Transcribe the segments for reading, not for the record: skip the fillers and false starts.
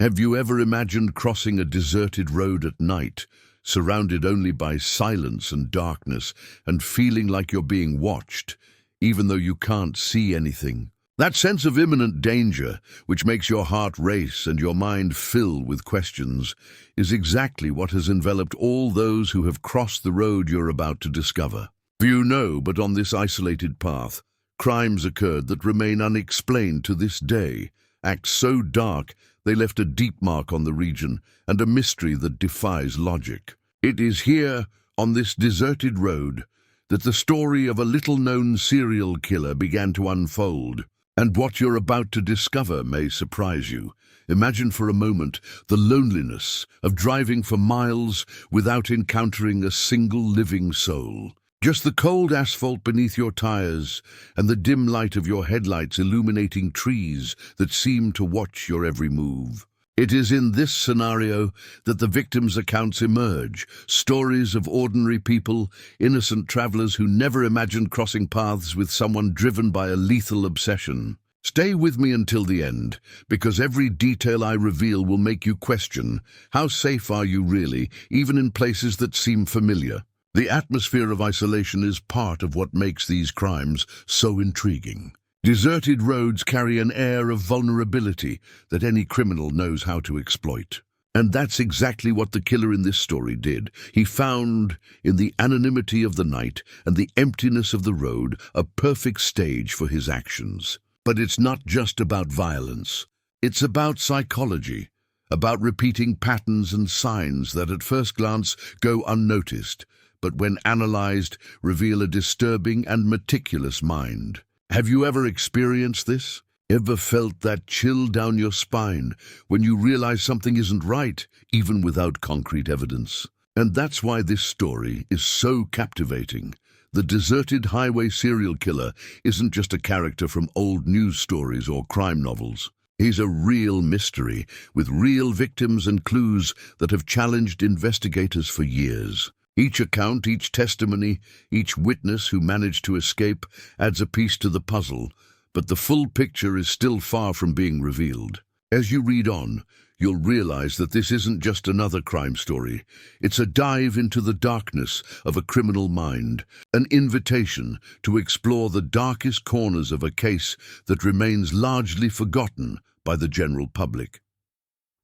Have you ever imagined crossing a deserted road at night, surrounded only by silence and darkness, and feeling like you're being watched, even though you can't see anything? That sense of imminent danger, which makes your heart race and your mind fill with questions, is exactly what has enveloped all those who have crossed the road you're about to discover. Few know, but on this isolated path, crimes occurred that remain unexplained to this day, acts so dark they left a deep mark on the region and a mystery that defies logic. It is here, on this deserted road, that the story of a little-known serial killer began to unfold. And what you're about to discover may surprise you. Imagine for a moment the loneliness of driving for miles without encountering a single living soul. Just the cold asphalt beneath your tires and the dim light of your headlights illuminating trees that seem to watch your every move. It is in this scenario that the victims' accounts emerge, stories of ordinary people, innocent travelers who never imagined crossing paths with someone driven by a lethal obsession. Stay with me until the end, because every detail I reveal will make you question, how safe are you really, even in places that seem familiar? The atmosphere of isolation is part of what makes these crimes so intriguing. Deserted roads carry an air of vulnerability that any criminal knows how to exploit. And that's exactly what the killer in this story did. He found, in the anonymity of the night and the emptiness of the road, a perfect stage for his actions. But it's not just about violence. It's about psychology, about repeating patterns and signs that at first glance go unnoticed, but when analyzed, reveal a disturbing and meticulous mind. Have you ever experienced this? Ever felt that chill down your spine when you realize something isn't right, even without concrete evidence? And that's why this story is so captivating. The deserted highway serial killer isn't just a character from old news stories or crime novels. He's a real mystery, with real victims and clues that have challenged investigators for years. Each account, each testimony, each witness who managed to escape adds a piece to the puzzle, but the full picture is still far from being revealed. As you read on, you'll realize that this isn't just another crime story. It's a dive into the darkness of a criminal mind, an invitation to explore the darkest corners of a case that remains largely forgotten by the general public.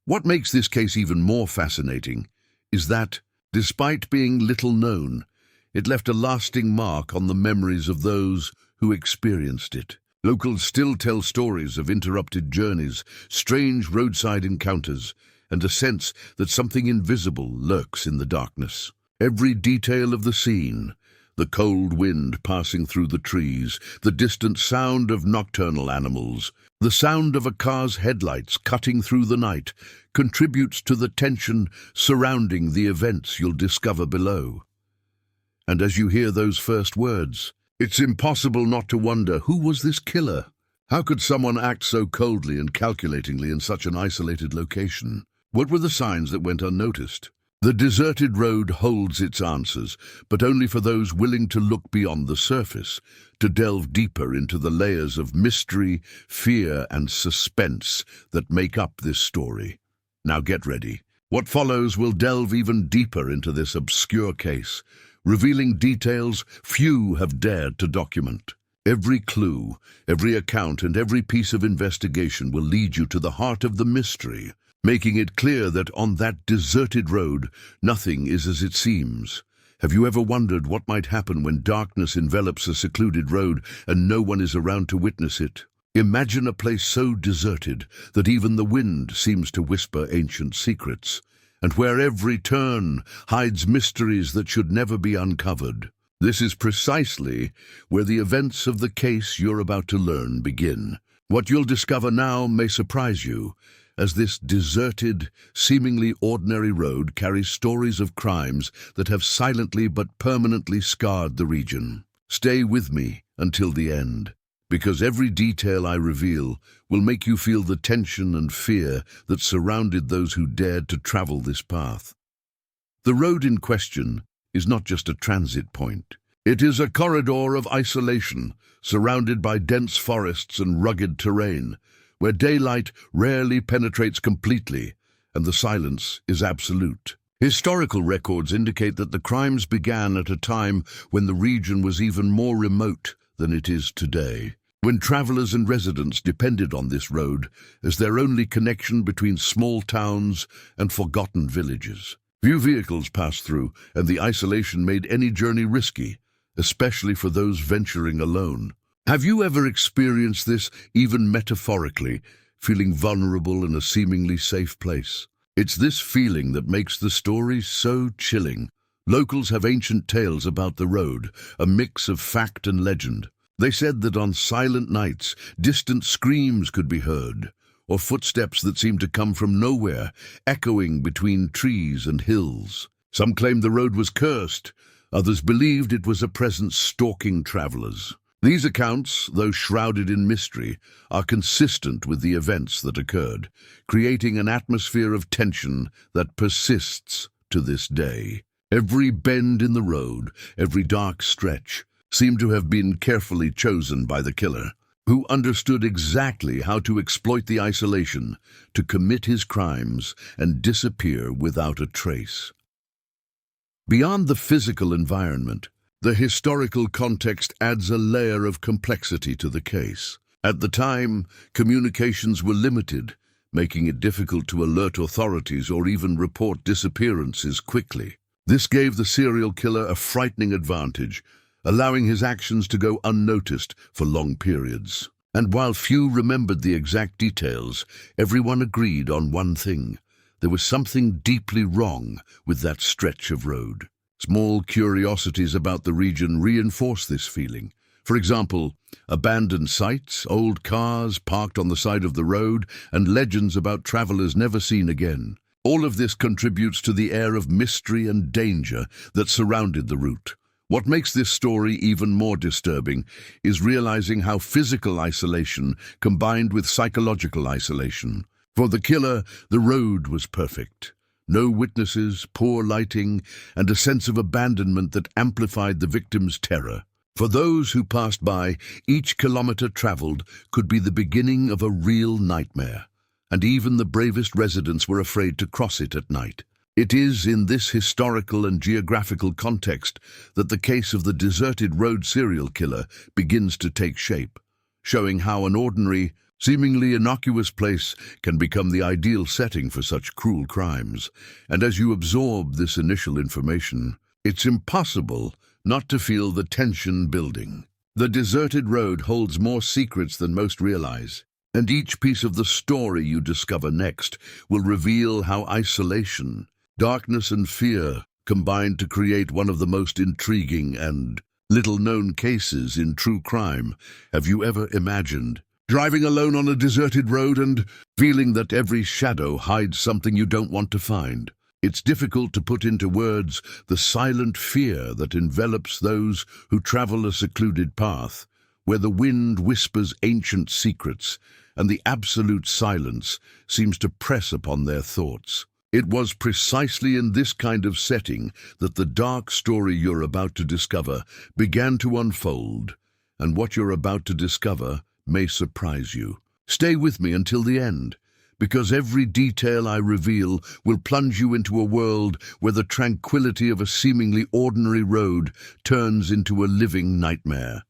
What makes this case even more fascinating is that, despite being little known, it left a lasting mark on the memories of those who experienced it. Locals still tell stories of interrupted journeys, strange roadside encounters, and a sense that something invisible lurks in the darkness. Every detail of the scene, the cold wind passing through the trees, the distant sound of nocturnal animals, the sound of a car's headlights cutting through the night, contributes to the tension surrounding the events you'll discover below. And as you hear those first words, it's impossible not to wonder, who was this killer? How could someone act so coldly and calculatingly in such an isolated location? What were the signs that went unnoticed? The deserted road holds its answers, but only for those willing to look beyond the surface, to delve deeper into the layers of mystery, fear, and suspense that make up this story. Now get ready. What follows will delve even deeper into this obscure case, revealing details few have dared to document. Every clue, every account, and every piece of investigation will lead you to the heart of the mystery, making it clear that on that deserted road, nothing is as it seems. Have you ever wondered what might happen when darkness envelops a secluded road and no one is around to witness it? Imagine a place so deserted that even the wind seems to whisper ancient secrets, and where every turn hides mysteries that should never be uncovered. This is precisely where the events of the case you're about to learn begin. What you'll discover now may surprise you, as this deserted, seemingly ordinary road carries stories of crimes that have silently but permanently scarred the region. Stay with me until the end, because every detail I reveal will make you feel the tension and fear that surrounded those who dared to travel this path. The road in question is not just a transit point. It is a corridor of isolation, surrounded by dense forests and rugged terrain, where daylight rarely penetrates completely and the silence is absolute. Historical records indicate that the crimes began at a time when the region was even more remote than it is today, when travelers and residents depended on this road as their only connection between small towns and forgotten villages. Few vehicles passed through, and the isolation made any journey risky, especially for those venturing alone. Have you ever experienced this, even metaphorically, feeling vulnerable in a seemingly safe place? It's this feeling that makes the story so chilling. Locals have ancient tales about the road, a mix of fact and legend. They said that on silent nights, distant screams could be heard, or footsteps that seemed to come from nowhere, echoing between trees and hills. Some claimed the road was cursed, others believed it was a presence stalking travelers. These accounts, though shrouded in mystery, are consistent with the events that occurred, creating an atmosphere of tension that persists to this day. Every bend in the road, every dark stretch, seemed to have been carefully chosen by the killer, who understood exactly how to exploit the isolation to commit his crimes and disappear without a trace. Beyond the physical environment, the historical context adds a layer of complexity to the case. At the time, communications were limited, making it difficult to alert authorities or even report disappearances quickly. This gave the serial killer a frightening advantage, allowing his actions to go unnoticed for long periods. And while few remembered the exact details, everyone agreed on one thing: there was something deeply wrong with that stretch of road. Small curiosities about the region reinforce this feeling. For example, abandoned sites, old cars parked on the side of the road, and legends about travelers never seen again. All of this contributes to the air of mystery and danger that surrounded the route. What makes this story even more disturbing is realizing how physical isolation combined with psychological isolation. For the killer, the road was perfect. No witnesses, poor lighting, and a sense of abandonment that amplified the victim's terror. For those who passed by, each kilometer traveled could be the beginning of a real nightmare, and even the bravest residents were afraid to cross it at night. It is in this historical and geographical context that the case of the deserted road serial killer begins to take shape, showing how an ordinary, seemingly innocuous place can become the ideal setting for such cruel crimes. And as you absorb this initial information, it's impossible not to feel the tension building. The deserted road holds more secrets than most realize, and each piece of the story you discover next will reveal how isolation, darkness, and fear combine to create one of the most intriguing and little-known cases in true crime. Have you ever imagined driving alone on a deserted road and feeling that every shadow hides something you don't want to find? It's difficult to put into words the silent fear that envelops those who travel a secluded path, where the wind whispers ancient secrets and the absolute silence seems to press upon their thoughts. It was precisely in this kind of setting that the dark story you're about to discover began to unfold, and what you're about to discover may surprise you. Stay with me until the end, because every detail I reveal will plunge you into a world where the tranquility of a seemingly ordinary road turns into a living nightmare.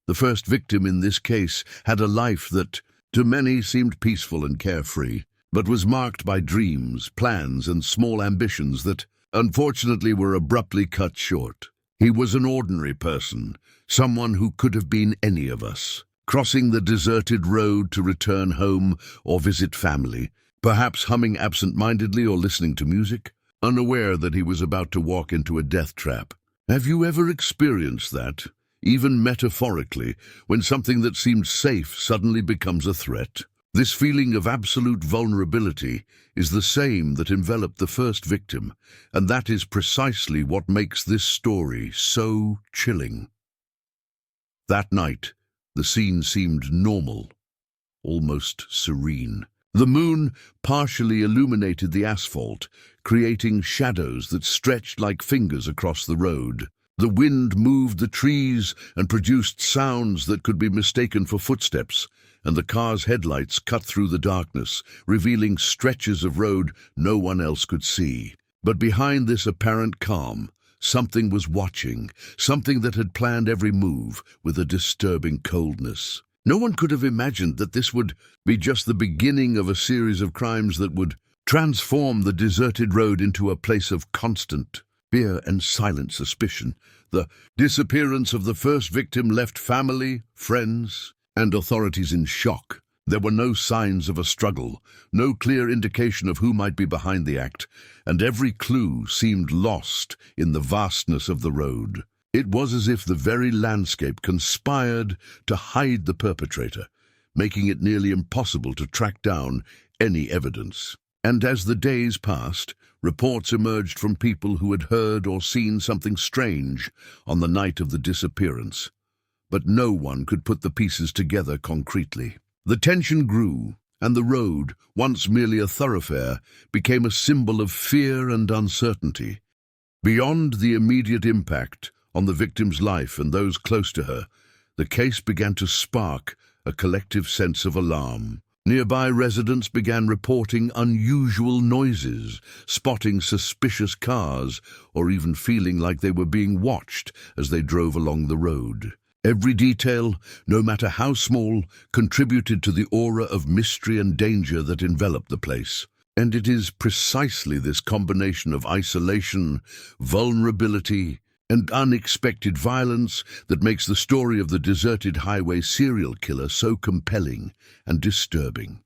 The first victim in this case had a life that, to many, seemed peaceful and carefree, but was marked by dreams, plans, and small ambitions that, unfortunately, were abruptly cut short. He was an ordinary person, someone who could have been any of us, crossing the deserted road to return home or visit family, perhaps humming absent-mindedly or listening to music, unaware that he was about to walk into a death trap. Have you ever experienced that, even metaphorically, when something that seemed safe suddenly becomes a threat? This feeling of absolute vulnerability is the same that enveloped the first victim, and that is precisely what makes this story so chilling. That night, the scene seemed normal, almost serene. The moon partially illuminated the asphalt, creating shadows that stretched like fingers across the road. The wind moved the trees and produced sounds that could be mistaken for footsteps, and the car's headlights cut through the darkness, revealing stretches of road no one else could see. But behind this apparent calm, something was watching, something that had planned every move with a disturbing coldness. No one could have imagined that this would be just the beginning of a series of crimes that would transform the deserted road into a place of constant fear and silent suspicion. The disappearance of the first victim left family, friends, and authorities in shock. There were no signs of a struggle, no clear indication of who might be behind the act, and every clue seemed lost in the vastness of the road. It was as if the very landscape conspired to hide the perpetrator, making it nearly impossible to track down any evidence. And as the days passed, reports emerged from people who had heard or seen something strange on the night of the disappearance. But no one could put the pieces together concretely. The tension grew, and the road, once merely a thoroughfare, became a symbol of fear and uncertainty. Beyond the immediate impact on the victim's life and those close to her, the case began to spark a collective sense of alarm. Nearby residents began reporting unusual noises, spotting suspicious cars, or even feeling like they were being watched as they drove along the road. Every detail, no matter how small, contributed to the aura of mystery and danger that enveloped the place. And it is precisely this combination of isolation, vulnerability, and unexpected violence that makes the story of the deserted highway serial killer so compelling and disturbing.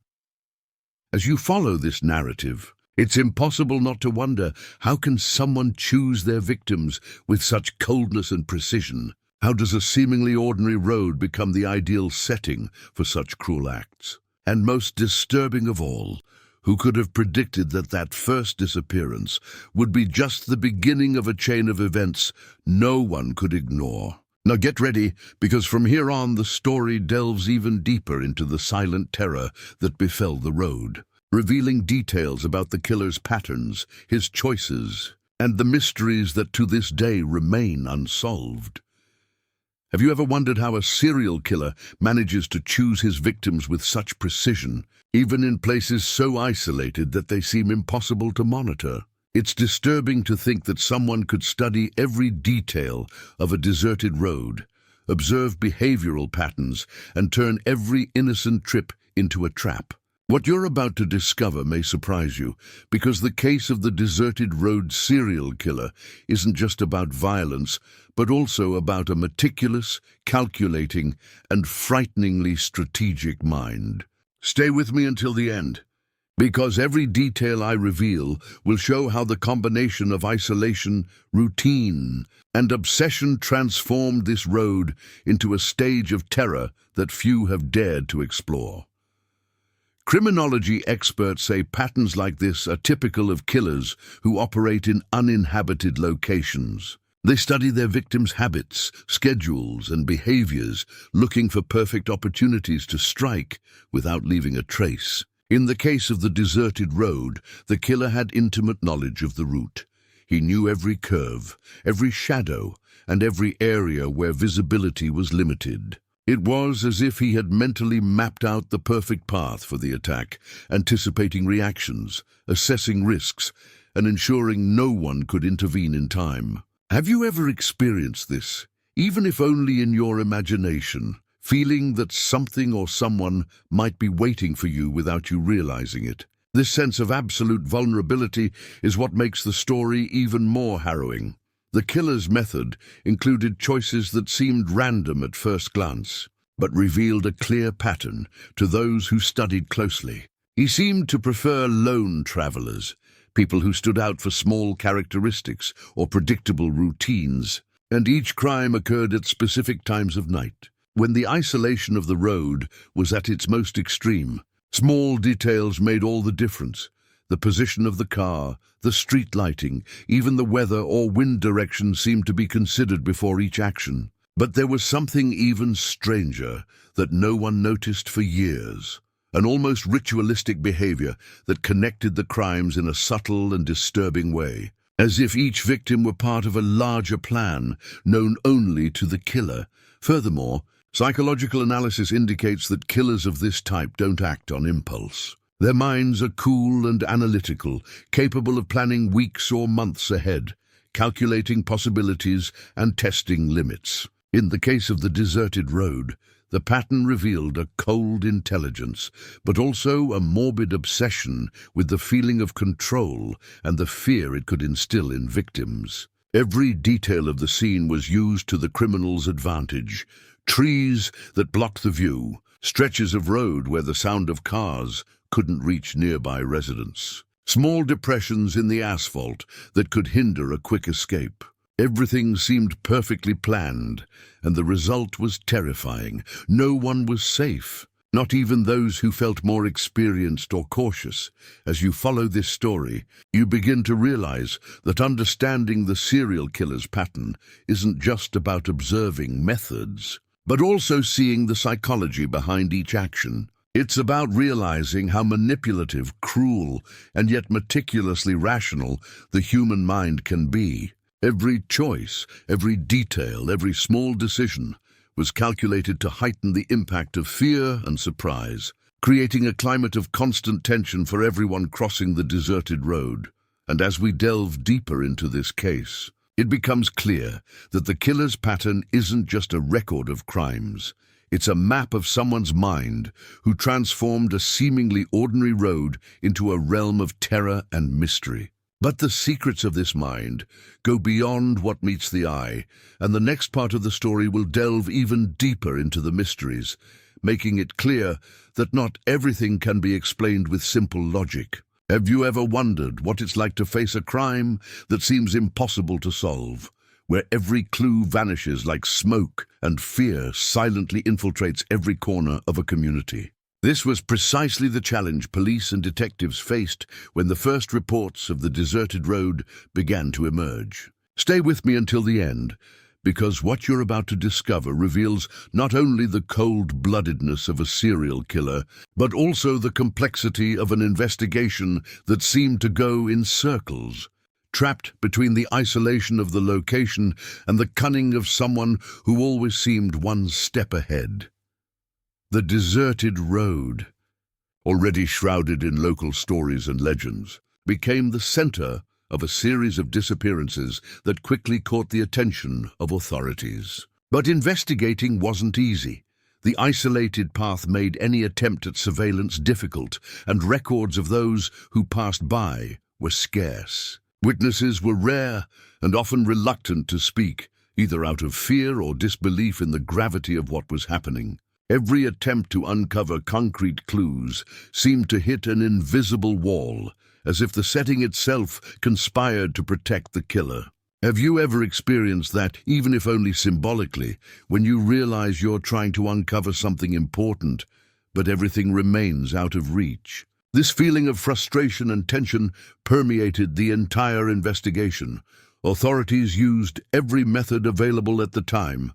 As you follow this narrative, it's impossible not to wonder, how can someone choose their victims with such coldness and precision? How does a seemingly ordinary road become the ideal setting for such cruel acts? And most disturbing of all, who could have predicted that that first disappearance would be just the beginning of a chain of events no one could ignore? Now get ready, because from here on the story delves even deeper into the silent terror that befell the road, revealing details about the killer's patterns, his choices, and the mysteries that to this day remain unsolved. Have you ever wondered how a serial killer manages to choose his victims with such precision, even in places so isolated that they seem impossible to monitor? It's disturbing to think that someone could study every detail of a deserted road, observe behavioral patterns, and turn every innocent trip into a trap. What you're about to discover may surprise you, because the case of the deserted road serial killer isn't just about violence, but also about a meticulous, calculating, and frighteningly strategic mind. Stay with me until the end, because every detail I reveal will show how the combination of isolation, routine, and obsession transformed this road into a stage of terror that few have dared to explore. Criminology experts say patterns like this are typical of killers who operate in uninhabited locations. They study their victims' habits, schedules, and behaviors, looking for perfect opportunities to strike without leaving a trace. In the case of the deserted road, the killer had intimate knowledge of the route. He knew every curve, every shadow, and every area where visibility was limited. It was as if he had mentally mapped out the perfect path for the attack, anticipating reactions, assessing risks, and ensuring no one could intervene in time. Have you ever experienced this, even if only in your imagination, feeling that something or someone might be waiting for you without you realizing it? This sense of absolute vulnerability is what makes the story even more harrowing. The killer's method included choices that seemed random at first glance, but revealed a clear pattern to those who studied closely. He seemed to prefer lone travelers, people who stood out for small characteristics or predictable routines, and each crime occurred at specific times of night, when the isolation of the road was at its most extreme. Small details made all the difference. The position of the car, the street lighting, even the weather or wind direction seemed to be considered before each action. But there was something even stranger that no one noticed for years. An almost ritualistic behavior that connected the crimes in a subtle and disturbing way, as if each victim were part of a larger plan known only to the killer. Furthermore, Psychological analysis indicates that killers of this type don't act on impulse. Their minds are cool and analytical, capable of planning weeks or months ahead, calculating possibilities and testing limits. In the case of the deserted road, the pattern revealed a cold intelligence, but also a morbid obsession with the feeling of control and the fear it could instill in victims. Every detail of the scene was used to the criminal's advantage. Trees that blocked the view, stretches of road where the sound of cars couldn't reach nearby residents, small depressions in the asphalt that could hinder a quick escape. Everything seemed perfectly planned, and the result was terrifying. No one was safe, not even those who felt more experienced or cautious. As you follow this story, you begin to realize that understanding the serial killer's pattern isn't just about observing methods, but also seeing the psychology behind each action. It's about realizing how manipulative, cruel, and yet meticulously rational the human mind can be. Every choice, every detail, every small decision was calculated to heighten the impact of fear and surprise, creating a climate of constant tension for everyone crossing the deserted road. And as we delve deeper into this case, it becomes clear that the killer's pattern isn't just a record of crimes. It's a map of someone's mind who transformed a seemingly ordinary road into a realm of terror and mystery. But the secrets of this mind go beyond what meets the eye, and the next part of the story will delve even deeper into the mysteries, making it clear that not everything can be explained with simple logic. Have you ever wondered what it's like to face a crime that seems impossible to solve, where every clue vanishes like smoke and fear silently infiltrates every corner of a community? This was precisely the challenge police and detectives faced when the first reports of the deserted road began to emerge. Stay with me until the end, because what you're about to discover reveals not only the cold-bloodedness of a serial killer, but also the complexity of an investigation that seemed to go in circles, trapped between the isolation of the location and the cunning of someone who always seemed one step ahead. The deserted road, already shrouded in local stories and legends, became the center of a series of disappearances that quickly caught the attention of authorities. But investigating wasn't easy. The isolated path made any attempt at surveillance difficult, and records of those who passed by were scarce. Witnesses were rare and often reluctant to speak, either out of fear or disbelief in the gravity of what was happening. Every attempt to uncover concrete clues seemed to hit an invisible wall, as if the setting itself conspired to protect the killer. Have you ever experienced that, even if only symbolically, when you realize you're trying to uncover something important, but everything remains out of reach? This feeling of frustration and tension permeated the entire investigation. Authorities used every method available at the time: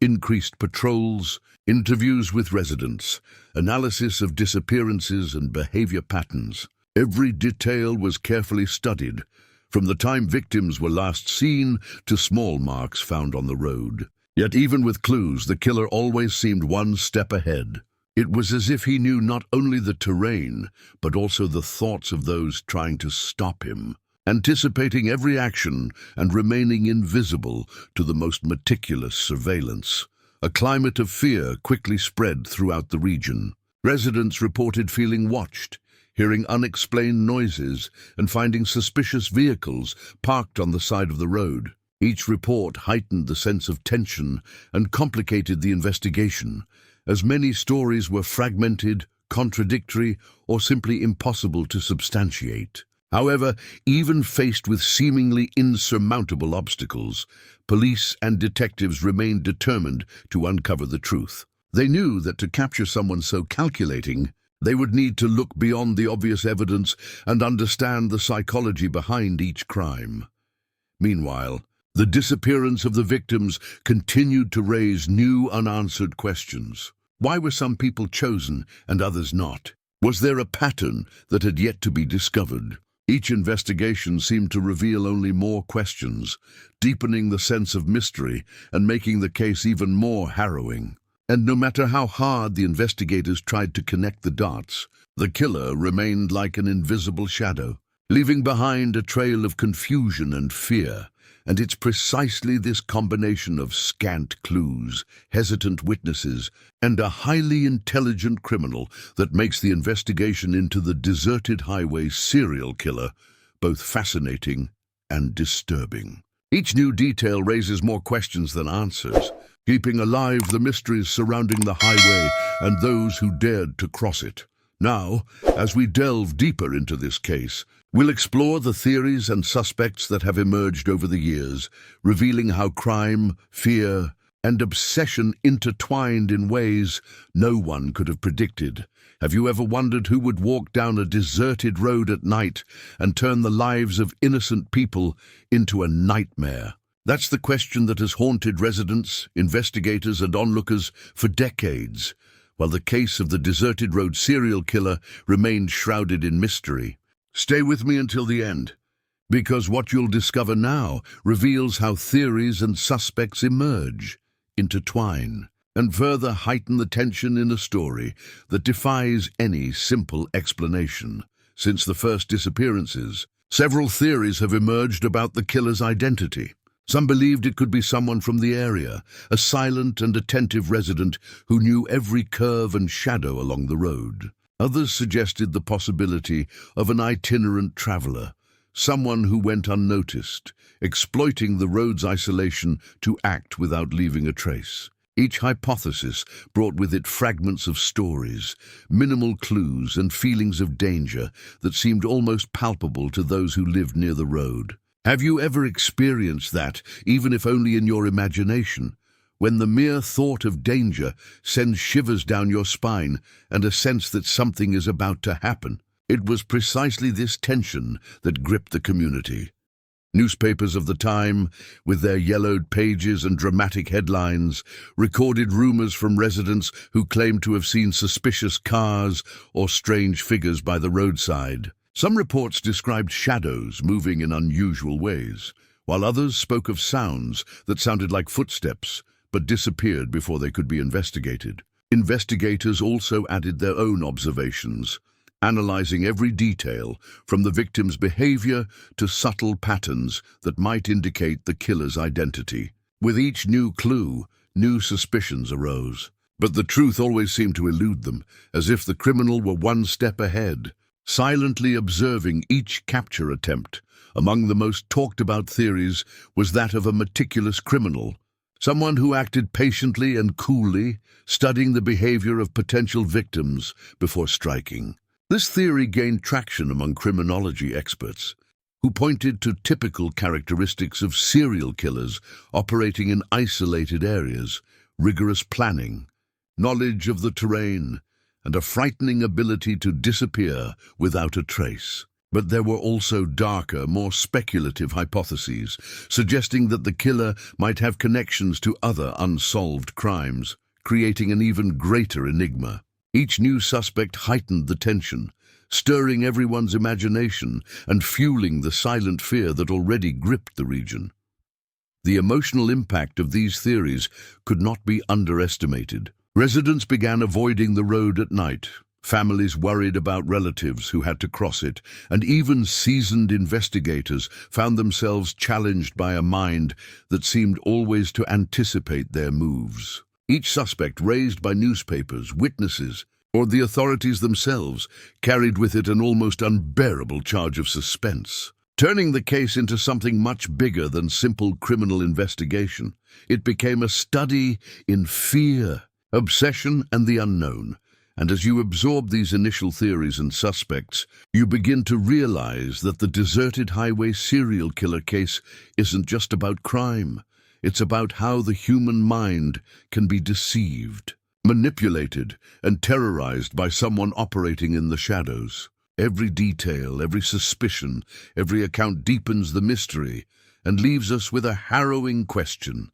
increased patrols, interviews with residents, analysis of disappearances and behavior patterns. Every detail was carefully studied, from the time victims were last seen to small marks found on the road. Yet even with clues, the killer always seemed one step ahead. It was as if he knew not only the terrain, but also the thoughts of those trying to stop him, anticipating every action and remaining invisible to the most meticulous surveillance. A climate of fear quickly spread throughout the region. Residents reported feeling watched, hearing unexplained noises, and finding suspicious vehicles parked on the side of the road. Each report heightened the sense of tension and complicated the investigation, as many stories were fragmented, contradictory, or simply impossible to substantiate. However, even faced with seemingly insurmountable obstacles, police and detectives remained determined to uncover the truth. They knew that to capture someone so calculating, they would need to look beyond the obvious evidence and understand the psychology behind each crime. Meanwhile, the disappearance of the victims continued to raise new unanswered questions. Why were some people chosen and others not? Was there a pattern that had yet to be discovered? Each investigation seemed to reveal only more questions, deepening the sense of mystery and making the case even more harrowing. And no matter how hard the investigators tried to connect the dots, the killer remained like an invisible shadow, leaving behind a trail of confusion and fear. And it's precisely this combination of scant clues, hesitant witnesses, and a highly intelligent criminal that makes the investigation into the deserted highway serial killer both fascinating and disturbing. Each new detail raises more questions than answers, keeping alive the mysteries surrounding the highway and those who dared to cross it. Now, as we delve deeper into this case, we'll explore the theories and suspects that have emerged over the years, revealing how crime, fear, and obsession intertwined in ways no one could have predicted. Have you ever wondered who would walk down a deserted road at night and turn the lives of innocent people into a nightmare? That's the question that has haunted residents, investigators, and onlookers for decades, while the case of the deserted road serial killer remained shrouded in mystery. Stay with me until the end, because what you'll discover now reveals how theories and suspects emerge, intertwine, and further heighten the tension in a story that defies any simple explanation. Since the first disappearances, several theories have emerged about the killer's identity. Some believed it could be someone from the area, a silent and attentive resident who knew every curve and shadow along the road. Others suggested the possibility of an itinerant traveler, someone who went unnoticed, exploiting the road's isolation to act without leaving a trace. Each hypothesis brought with it fragments of stories, minimal clues, and feelings of danger that seemed almost palpable to those who lived near the road. Have you ever experienced that, even if only in your imagination, when the mere thought of danger sends shivers down your spine and a sense that something is about to happen? It was precisely this tension that gripped the community. Newspapers of the time, with their yellowed pages and dramatic headlines, recorded rumors from residents who claimed to have seen suspicious cars or strange figures by the roadside. Some reports described shadows moving in unusual ways, while others spoke of sounds that sounded like footsteps but disappeared before they could be investigated. Investigators also added their own observations, analyzing every detail from the victim's behavior to subtle patterns that might indicate the killer's identity. With each new clue, new suspicions arose. But the truth always seemed to elude them, as if the criminal were one step ahead, silently observing each capture attempt. Among the most talked-about theories was that of a meticulous criminal, someone who acted patiently and coolly, studying the behavior of potential victims before striking. This theory gained traction among criminology experts, who pointed to typical characteristics of serial killers operating in isolated areas: rigorous planning, knowledge of the terrain, and a frightening ability to disappear without a trace. But there were also darker, more speculative hypotheses, suggesting that the killer might have connections to other unsolved crimes, creating an even greater enigma. Each new suspect heightened the tension, stirring everyone's imagination and fueling the silent fear that already gripped the region. The emotional impact of these theories could not be underestimated. Residents began avoiding the road at night, families worried about relatives who had to cross it, and even seasoned investigators found themselves challenged by a mind that seemed always to anticipate their moves. Each suspect raised by newspapers, witnesses, or the authorities themselves carried with it an almost unbearable charge of suspense. Turning the case into something much bigger than simple criminal investigation, it became a study in fear, obsession, and the unknown. And as you absorb these initial theories and suspects, you begin to realize that the deserted highway serial killer case isn't just about crime. It's about how the human mind can be deceived, manipulated, and terrorized by someone operating in the shadows. Every detail, every suspicion, every account deepens the mystery and leaves us with a harrowing question.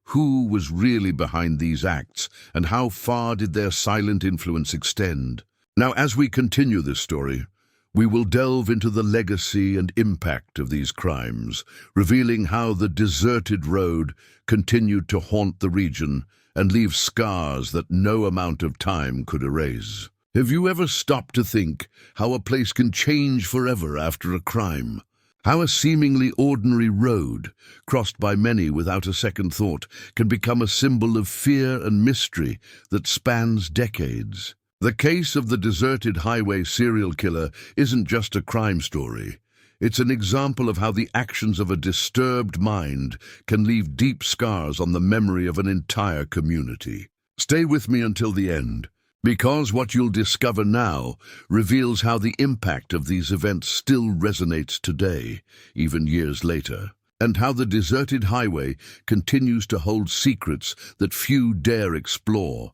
Who was really behind these acts, and how far did their silent influence extend? Now, as we continue this story, we will delve into the legacy and impact of these crimes, revealing how the deserted road continued to haunt the region and leave scars that no amount of time could erase. Have you ever stopped to think how a place can change forever after a crime? How a seemingly ordinary road, crossed by many without a second thought, can become a symbol of fear and mystery that spans decades? The case of the deserted highway serial killer isn't just a crime story. It's an example of how the actions of a disturbed mind can leave deep scars on the memory of an entire community. Stay with me until the end, because what you'll discover now reveals how the impact of these events still resonates today, even years later, and how the deserted highway continues to hold secrets that few dare explore.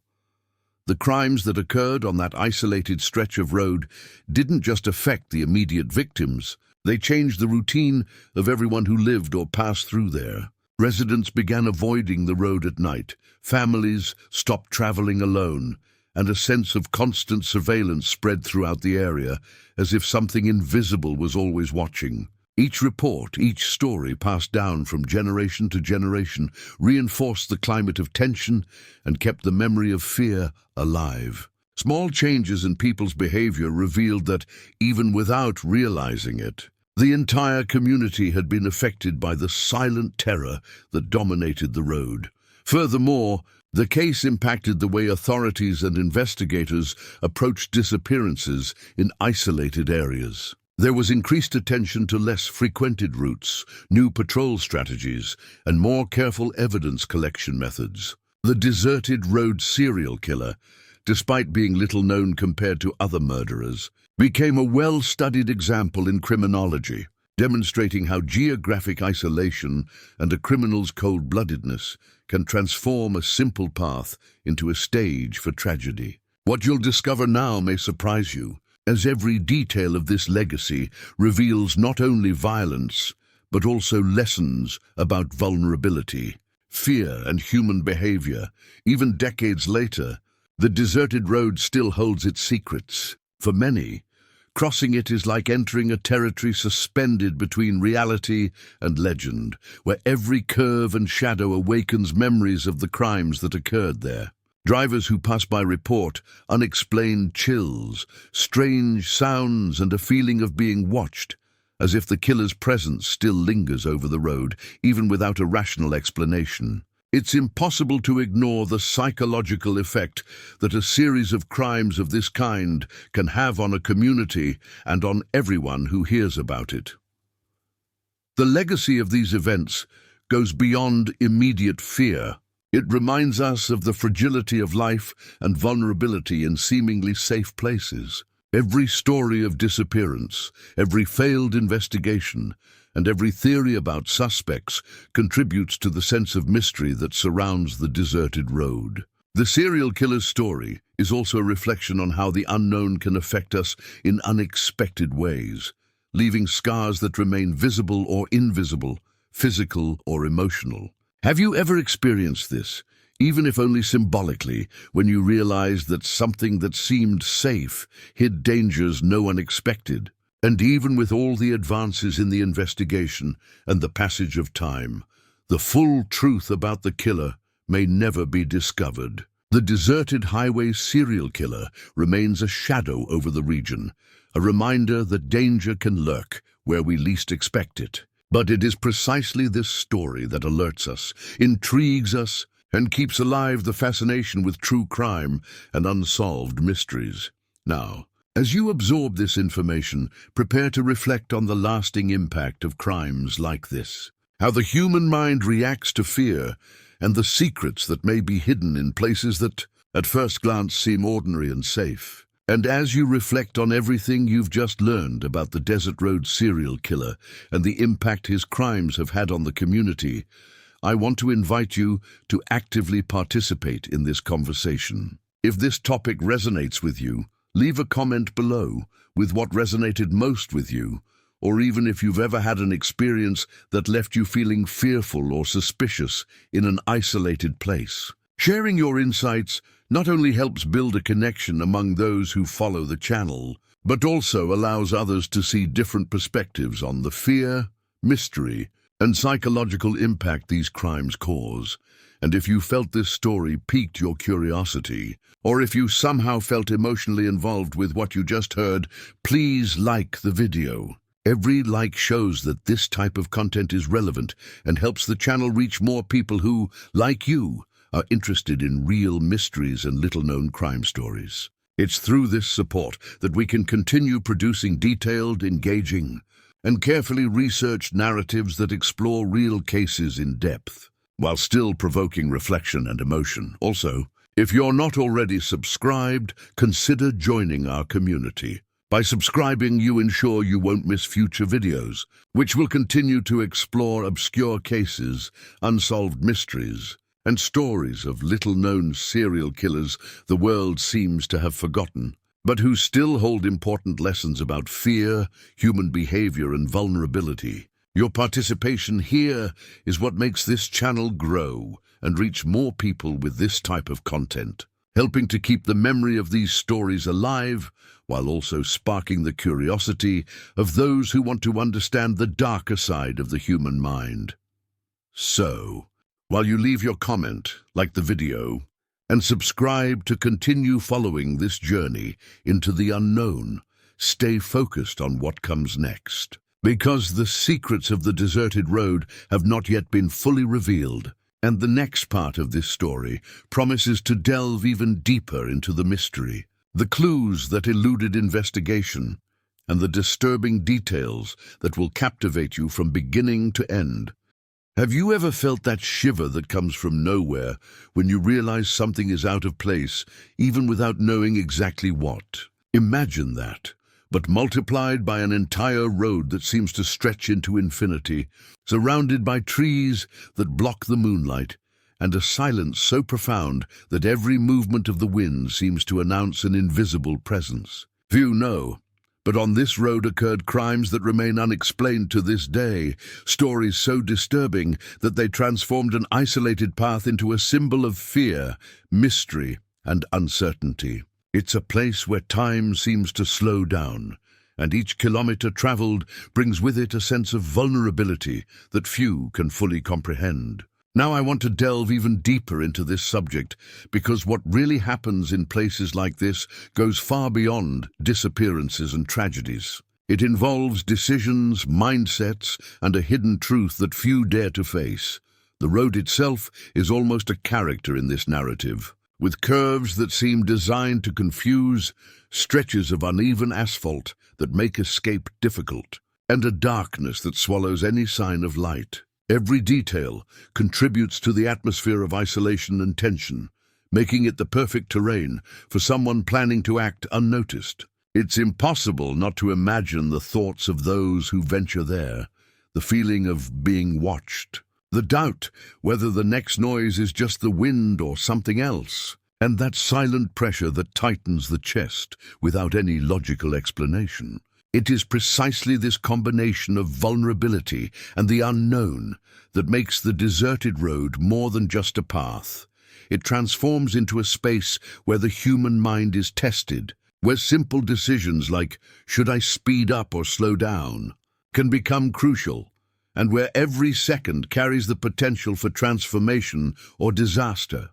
The crimes that occurred on that isolated stretch of road didn't just affect the immediate victims. They changed the routine of everyone who lived or passed through there. Residents began avoiding the road at night. Families stopped traveling alone, and a sense of constant surveillance spread throughout the area, as if something invisible was always watching. Each report, each story passed down from generation to generation, reinforced the climate of tension and kept the memory of fear alive. Small changes in people's behavior revealed that, even without realizing it, the entire community had been affected by the silent terror that dominated the road. Furthermore, the case impacted the way authorities and investigators approached disappearances in isolated areas. There was increased attention to less frequented routes, new patrol strategies, and more careful evidence collection methods. The deserted road serial killer, despite being little known compared to other murderers, became a well-studied example in criminology, demonstrating how geographic isolation and a criminal's cold-bloodedness can transform a simple path into a stage for tragedy. What you'll discover now may surprise you, as every detail of this legacy reveals not only violence, but also lessons about vulnerability, fear, and human behavior. Even decades later, the deserted road still holds its secrets. For many, crossing it is like entering a territory suspended between reality and legend, where every curve and shadow awakens memories of the crimes that occurred there. Drivers who pass by report unexplained chills, strange sounds, and a feeling of being watched, as if the killer's presence still lingers over the road, even without a rational explanation. It's impossible to ignore the psychological effect that a series of crimes of this kind can have on a community and on everyone who hears about it. The legacy of these events goes beyond immediate fear. It reminds us of the fragility of life and vulnerability in seemingly safe places. Every story of disappearance, every failed investigation, and every theory about suspects contributes to the sense of mystery that surrounds the deserted road. The serial killer's story is also a reflection on how the unknown can affect us in unexpected ways, leaving scars that remain visible or invisible, physical or emotional. Have you ever experienced this, even if only symbolically, when you realized that something that seemed safe hid dangers no one expected? And even with all the advances in the investigation and the passage of time, the full truth about the killer may never be discovered. The deserted highway serial killer remains a shadow over the region, a reminder that danger can lurk where we least expect it. But it is precisely this story that alerts us, intrigues us, and keeps alive the fascination with true crime and unsolved mysteries. Now, as you absorb this information, prepare to reflect on the lasting impact of crimes like this, how the human mind reacts to fear, and the secrets that may be hidden in places that, at first glance, seem ordinary and safe. And as you reflect on everything you've just learned about the Desert Road serial killer and the impact his crimes have had on the community, I want to invite you to actively participate in this conversation. If this topic resonates with you, leave a comment below with what resonated most with you, or even if you've ever had an experience that left you feeling fearful or suspicious in an isolated place. Sharing your insights not only helps build a connection among those who follow the channel, but also allows others to see different perspectives on the fear, mystery, and psychological impact these crimes cause. And if you felt this story piqued your curiosity, or if you somehow felt emotionally involved with what you just heard, please like the video. Every like shows that this type of content is relevant and helps the channel reach more people who, like you, are interested in real mysteries and little-known crime stories. It's through this support that we can continue producing detailed, engaging, and carefully researched narratives that explore real cases in depth, while still provoking reflection and emotion. Also, if you're not already subscribed, consider joining our community. By subscribing, you ensure you won't miss future videos, which will continue to explore obscure cases, unsolved mysteries, and stories of little-known serial killers the world seems to have forgotten, but who still hold important lessons about fear, human behavior, and vulnerability. Your participation here is what makes this channel grow and reach more people with this type of content, helping to keep the memory of these stories alive while also sparking the curiosity of those who want to understand the darker side of the human mind. So, while you leave your comment, like the video, and subscribe to continue following this journey into the unknown, stay focused on what comes next. Because the secrets of the deserted road have not yet been fully revealed, and the next part of this story promises to delve even deeper into the mystery, the clues that eluded investigation, and the disturbing details that will captivate you from beginning to end. Have you ever felt that shiver that comes from nowhere when you realize something is out of place, even without knowing exactly what? Imagine that, but multiplied by an entire road that seems to stretch into infinity, surrounded by trees that block the moonlight, and a silence so profound that every movement of the wind seems to announce an invisible presence. Few know, but on this road occurred crimes that remain unexplained to this day, stories so disturbing that they transformed an isolated path into a symbol of fear, mystery, and uncertainty. It's a place where time seems to slow down, and each kilometer traveled brings with it a sense of vulnerability that few can fully comprehend. Now I want to delve even deeper into this subject, because what really happens in places like this goes far beyond disappearances and tragedies. It involves decisions, mindsets, and a hidden truth that few dare to face. The road itself is almost a character in this narrative, with curves that seem designed to confuse, stretches of uneven asphalt that make escape difficult, and a darkness that swallows any sign of light. Every detail contributes to the atmosphere of isolation and tension, making it the perfect terrain for someone planning to act unnoticed. It's impossible not to imagine the thoughts of those who venture there, the feeling of being watched, the doubt whether the next noise is just the wind or something else, and that silent pressure that tightens the chest without any logical explanation. It is precisely this combination of vulnerability and the unknown that makes the deserted road more than just a path. It transforms into a space where the human mind is tested, where simple decisions like, should I speed up or slow down, can become crucial, and where every second carries the potential for transformation or disaster.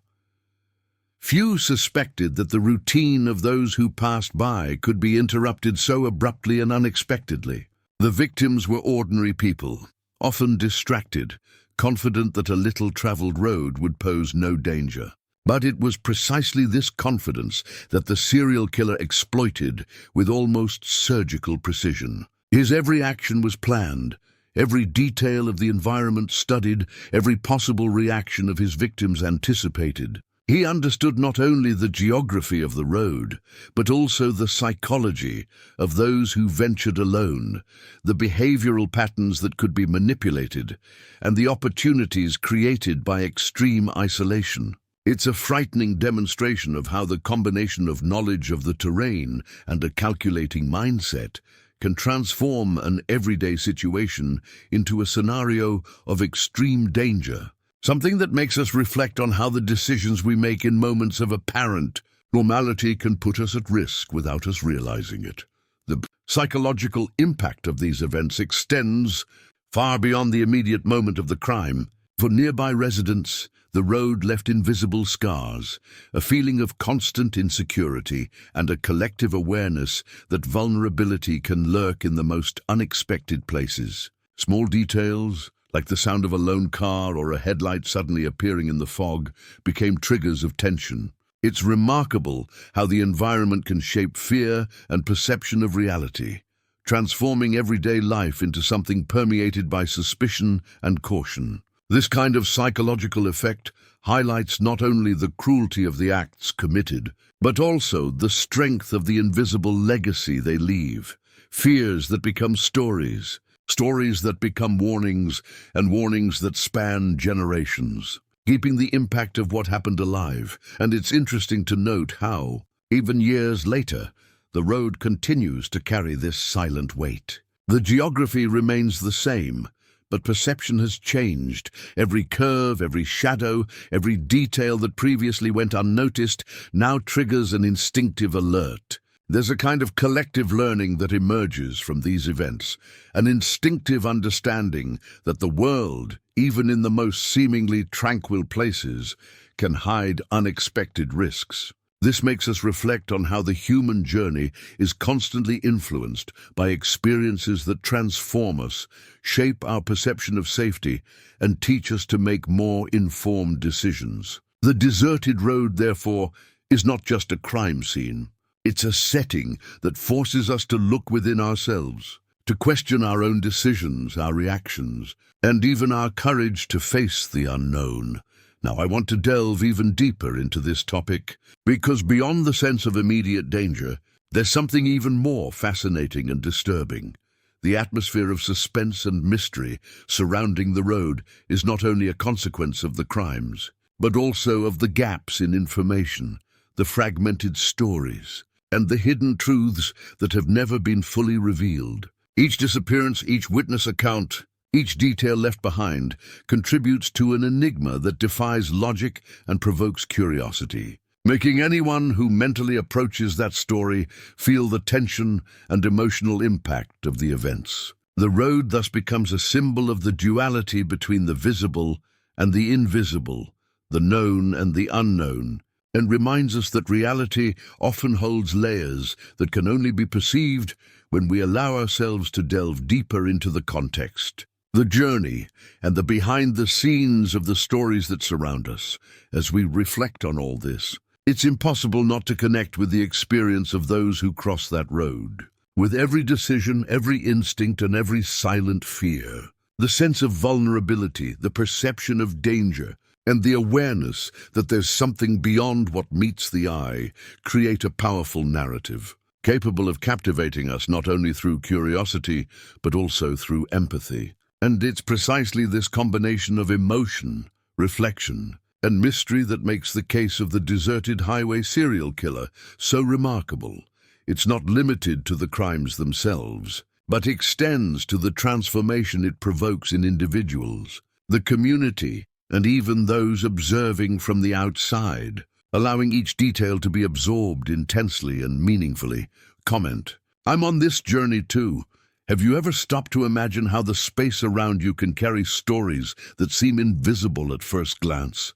Few suspected that the routine of those who passed by could be interrupted so abruptly and unexpectedly. The victims were ordinary people, often distracted, confident that a little-traveled road would pose no danger. But it was precisely this confidence that the serial killer exploited with almost surgical precision. His every action was planned, every detail of the environment studied, every possible reaction of his victims anticipated. He understood not only the geography of the road, but also the psychology of those who ventured alone, the behavioral patterns that could be manipulated, and the opportunities created by extreme isolation. It's a frightening demonstration of how the combination of knowledge of the terrain and a calculating mindset can transform an everyday situation into a scenario of extreme danger. Something that makes us reflect on how the decisions we make in moments of apparent normality can put us at risk without us realizing it. The psychological impact of these events extends far beyond the immediate moment of the crime. For nearby residents, the road left invisible scars, a feeling of constant insecurity and a collective awareness that vulnerability can lurk in the most unexpected places. Small details, like the sound of a lone car or a headlight suddenly appearing in the fog, became triggers of tension. It's remarkable how the environment can shape fear and perception of reality, transforming everyday life into something permeated by suspicion and caution. This kind of psychological effect highlights not only the cruelty of the acts committed, but also the strength of the invisible legacy they leave. Fears that become stories, stories that become warnings, and warnings that span generations, keeping the impact of what happened alive. And it's interesting to note how, even years later, the road continues to carry this silent weight. The geography remains the same, but perception has changed. Every curve, every shadow, every detail that previously went unnoticed now triggers an instinctive alert. There's a kind of collective learning that emerges from these events, an instinctive understanding that the world, even in the most seemingly tranquil places, can hide unexpected risks. This makes us reflect on how the human journey is constantly influenced by experiences that transform us, shape our perception of safety, and teach us to make more informed decisions. The deserted road, therefore, is not just a crime scene. It's a setting that forces us to look within ourselves, to question our own decisions, our reactions, and even our courage to face the unknown. Now, I want to delve even deeper into this topic, because beyond the sense of immediate danger, there's something even more fascinating and disturbing. The atmosphere of suspense and mystery surrounding the road is not only a consequence of the crimes, but also of the gaps in information, the fragmented stories, and the hidden truths that have never been fully revealed. Each disappearance, each witness account, each detail left behind contributes to an enigma that defies logic and provokes curiosity, making anyone who mentally approaches that story feel the tension and emotional impact of the events. The road thus becomes a symbol of the duality between the visible and the invisible, the known and the unknown, and reminds us that reality often holds layers that can only be perceived when we allow ourselves to delve deeper into the context, the journey, and the behind-the-scenes of the stories that surround us. As we reflect on all this, it's impossible not to connect with the experience of those who cross that road. With every decision, every instinct, and every silent fear, the sense of vulnerability, the perception of danger, and the awareness that there's something beyond what meets the eye create a powerful narrative, capable of captivating us not only through curiosity, but also through empathy. And it's precisely this combination of emotion, reflection, and mystery that makes the case of the deserted highway serial killer so remarkable. It's not limited to the crimes themselves, but extends to the transformation it provokes in individuals, the community, and even those observing from the outside, allowing each detail to be absorbed intensely and meaningfully. Comment: I'm on this journey too. Have you ever stopped to imagine how the space around you can carry stories that seem invisible at first glance,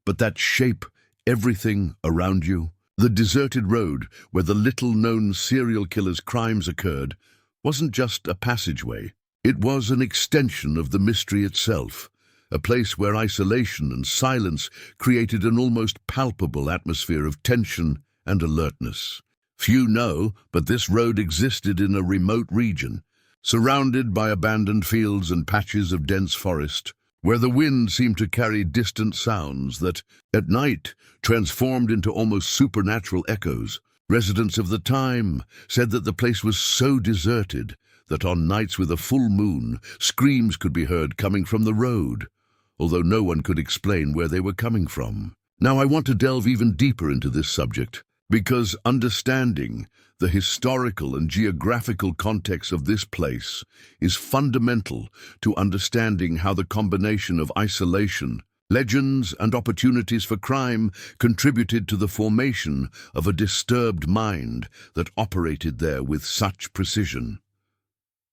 but that shape everything around you? The deserted road where the little-known serial killer's crimes occurred wasn't just a passageway. It was an extension of the mystery itself, a place where isolation and silence created an almost palpable atmosphere of tension and alertness. Few know, but this road existed in a remote region, surrounded by abandoned fields and patches of dense forest, where the wind seemed to carry distant sounds that, at night, transformed into almost supernatural echoes. Residents of the time said that the place was so deserted that on nights with a full moon, screams could be heard coming from the road, although no one could explain where they were coming from. Now, I want to delve even deeper into this subject, because understanding the historical and geographical context of this place is fundamental to understanding how the combination of isolation, legends, and opportunities for crime contributed to the formation of a disturbed mind that operated there with such precision.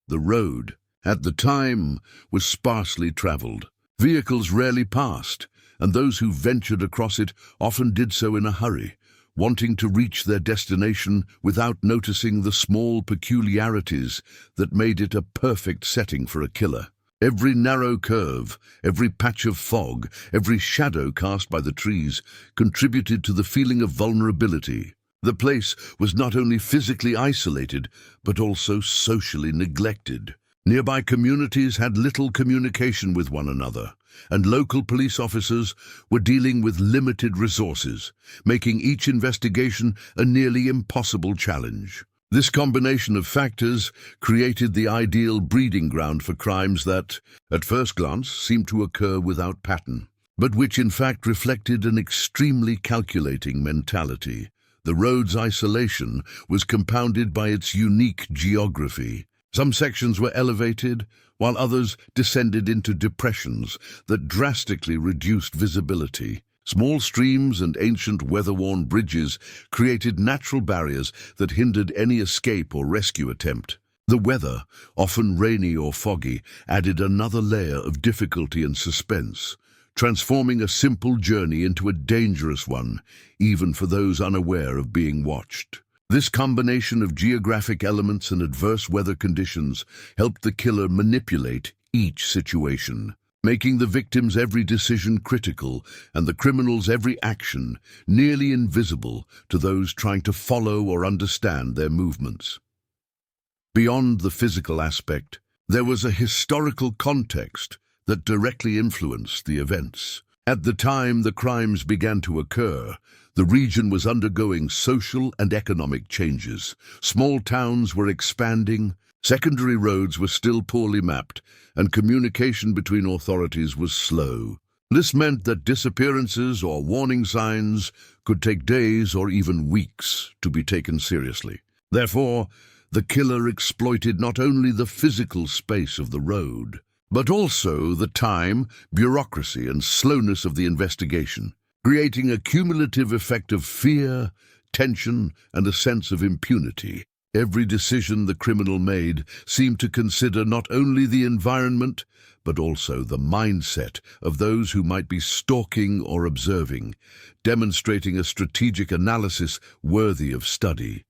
The road, at the time, was sparsely traveled. Vehicles rarely passed, and those who ventured across it often did so in a hurry, wanting to reach their destination without noticing the small peculiarities that made it a perfect setting for a killer. Every narrow curve, every patch of fog, every shadow cast by the trees contributed to the feeling of vulnerability. The place was not only physically isolated, but also socially neglected. Nearby communities had little communication with one another, and local police officers were dealing with limited resources, making each investigation a nearly impossible challenge. This combination of factors created the ideal breeding ground for crimes that, at first glance, seemed to occur without pattern, but which in fact reflected an extremely calculating mentality. The road's isolation was compounded by its unique geography. Some sections were elevated, while others descended into depressions that drastically reduced visibility. Small streams and ancient weather-worn bridges created natural barriers that hindered any escape or rescue attempt. The weather, often rainy or foggy, added another layer of difficulty and suspense, transforming a simple journey into a dangerous one, even for those unaware of being watched. This combination of geographic elements and adverse weather conditions helped the killer manipulate each situation, making the victim's every decision critical and the criminal's every action nearly invisible to those trying to follow or understand their movements. Beyond the physical aspect, there was a historical context that directly influenced the events. At the time the crimes began to occur, the region was undergoing social and economic changes. Small towns were expanding, secondary roads were still poorly mapped, and communication between authorities was slow. This meant that disappearances or warning signs could take days or even weeks to be taken seriously. Therefore, the killer exploited not only the physical space of the road, but also the time, bureaucracy, and slowness of the investigation, creating a cumulative effect of fear, tension, and a sense of impunity. Every decision the criminal made seemed to consider not only the environment, but also the mindset of those who might be stalking or observing, demonstrating a strategic analysis worthy of study.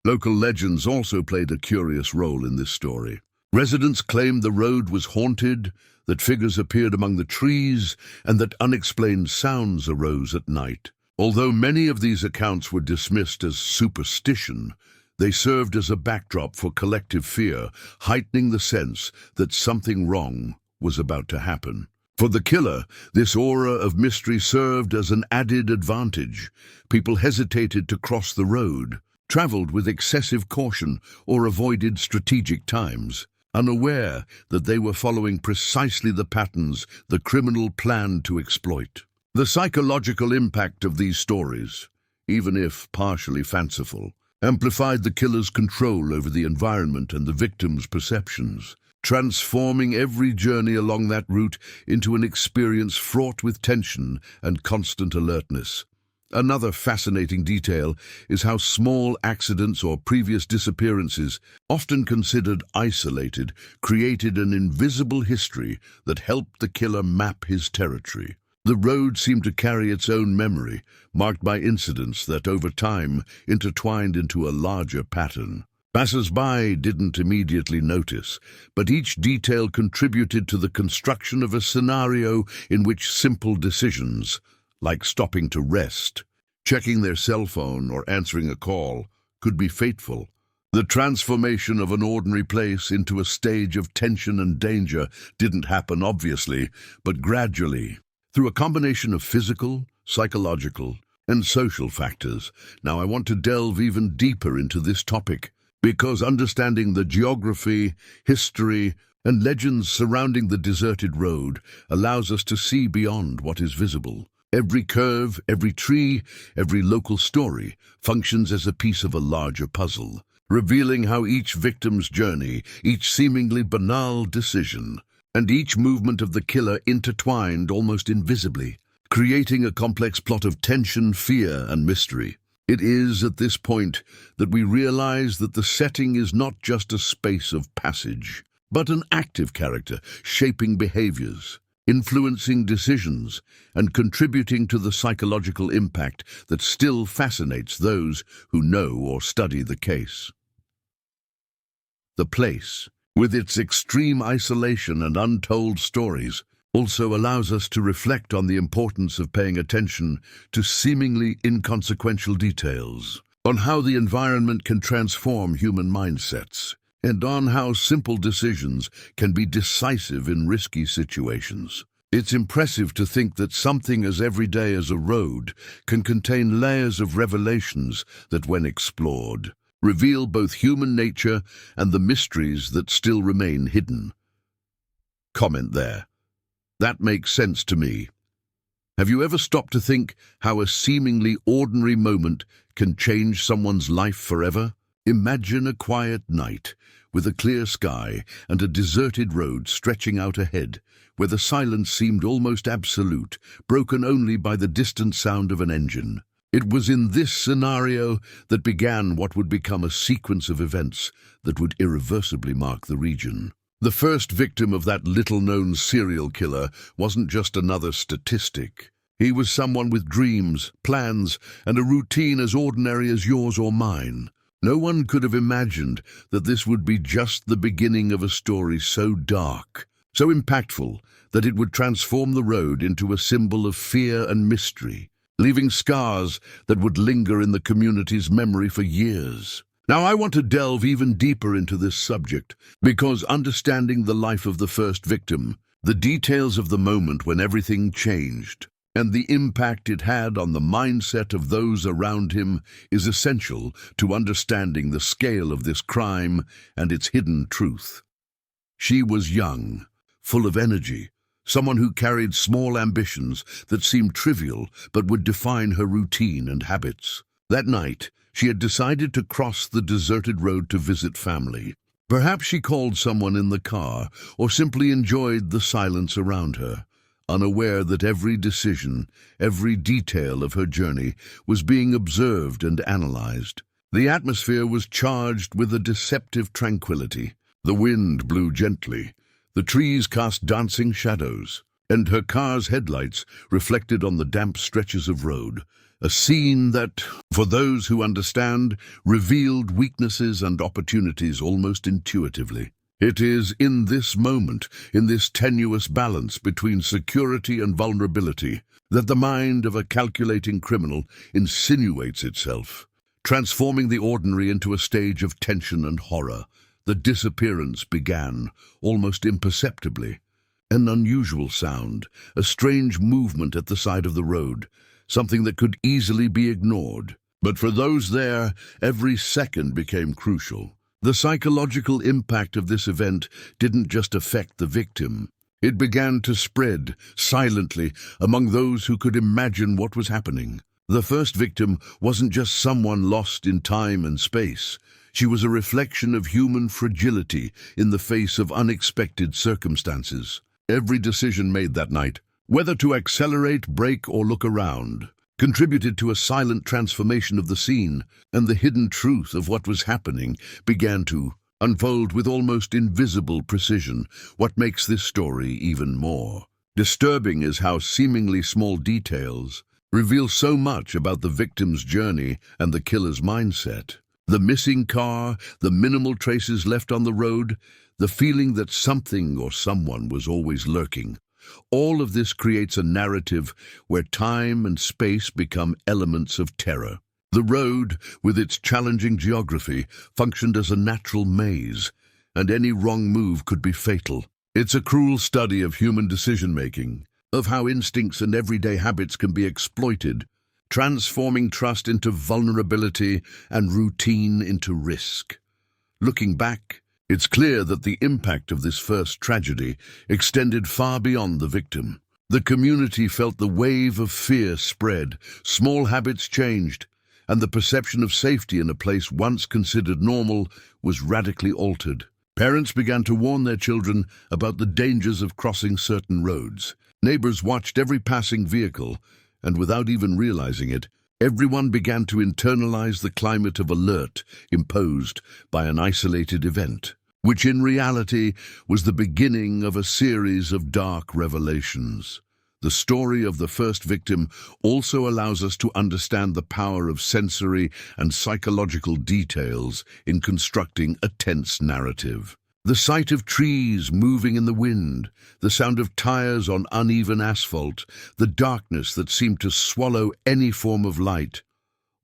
Local legends also played a curious role in this story. Residents claimed the road was haunted, that figures appeared among the trees, and that unexplained sounds arose at night. Although many of these accounts were dismissed as superstition, they served as a backdrop for collective fear, heightening the sense that something wrong was about to happen. For the killer, this aura of mystery served as an added advantage. People hesitated to cross the road, traveled with excessive caution, or avoided strategic times, unaware that they were following precisely the patterns the criminal planned to exploit. The psychological impact of these stories, even if partially fanciful, amplified the killer's control over the environment and the victim's perceptions, transforming every journey along that route into an experience fraught with tension and constant alertness. Another fascinating detail is how small accidents or previous disappearances, often considered isolated, created an invisible history that helped the killer map his territory. The road seemed to carry its own memory, marked by incidents that over time intertwined into a larger pattern. Passers-by didn't immediately notice, but each detail contributed to the construction of a scenario in which simple decisions, like stopping to rest, checking their cell phone, or answering a call, could be fateful. The transformation of an ordinary place into a stage of tension and danger didn't happen obviously, but gradually, through a combination of physical, psychological, and social factors. Now I want to delve even deeper into this topic, because understanding the geography, history, and legends surrounding the deserted road allows us to see beyond what is visible. Every curve, every tree, every local story functions as a piece of a larger puzzle, revealing how each victim's journey, each seemingly banal decision, and each movement of the killer intertwined almost invisibly, creating a complex plot of tension, fear, and mystery. It is at this point that we realize that the setting is not just a space of passage, but an active character, shaping behaviors, influencing decisions, and contributing to the psychological impact that still fascinates those who know or study the case. The place, with its extreme isolation and untold stories, also allows us to reflect on the importance of paying attention to seemingly inconsequential details, on how the environment can transform human mindsets, and on how simple decisions can be decisive in risky situations. It's impressive to think that something as everyday as a road can contain layers of revelations that, when explored, reveal both human nature and the mysteries that still remain hidden. Comment there. That makes sense to me. Have you ever stopped to think how a seemingly ordinary moment can change someone's life forever? Imagine a quiet night with a clear sky and a deserted road stretching out ahead, where the silence seemed almost absolute, broken only by the distant sound of an engine. It was in this scenario that began what would become a sequence of events that would irreversibly mark the region. The first victim of that little-known serial killer wasn't just another statistic. He was someone with dreams, plans, and a routine as ordinary as yours or mine. No one could have imagined that this would be just the beginning of a story so dark, so impactful, that it would transform the road into a symbol of fear and mystery, leaving scars that would linger in the community's memory for years. Now, I want to delve even deeper into this subject, because understanding the life of the first victim, the details of the moment when everything changed, and the impact it had on the mindset of those around him is essential to understanding the scale of this crime and its hidden truth. She was young, full of energy, someone who carried small ambitions that seemed trivial but would define her routine and habits. That night, she had decided to cross the deserted road to visit family. Perhaps she called someone in the car or simply enjoyed the silence around her, unaware that every decision, every detail of her journey was being observed and analyzed. The atmosphere was charged with a deceptive tranquility. The wind blew gently, the trees cast dancing shadows, and her car's headlights reflected on the damp stretches of road. A scene that, for those who understand, revealed weaknesses and opportunities almost intuitively. It is in this moment, in this tenuous balance between security and vulnerability, that the mind of a calculating criminal insinuates itself, transforming the ordinary into a stage of tension and horror. The disappearance began, almost imperceptibly. An unusual sound, a strange movement at the side of the road, something that could easily be ignored. But for those there, every second became crucial. The psychological impact of this event didn't just affect the victim. It began to spread, silently, among those who could imagine what was happening. The first victim wasn't just someone lost in time and space. She was a reflection of human fragility in the face of unexpected circumstances. Every decision made that night, whether to accelerate, brake, or look around, contributed to a silent transformation of the scene, and the hidden truth of what was happening began to unfold with almost invisible precision. What makes this story even more disturbing is how seemingly small details reveal so much about the victim's journey and the killer's mindset. The missing car, the minimal traces left on the road, the feeling that something or someone was always lurking. All of this creates a narrative where time and space become elements of terror. The road, with its challenging geography, functioned as a natural maze, and any wrong move could be fatal. It's a cruel study of human decision-making, of how instincts and everyday habits can be exploited, transforming trust into vulnerability and routine into risk. Looking back, it's clear that the impact of this first tragedy extended far beyond the victim. The community felt the wave of fear spread, small habits changed, and the perception of safety in a place once considered normal was radically altered. Parents began to warn their children about the dangers of crossing certain roads. Neighbors watched every passing vehicle, and without even realizing it, everyone began to internalize the climate of alert imposed by an isolated event. which in reality was the beginning of a series of dark revelations. The story of the first victim also allows us to understand the power of sensory and psychological details in constructing a tense narrative. The sight of trees moving in the wind, the sound of tires on uneven asphalt, the darkness that seemed to swallow any form of light,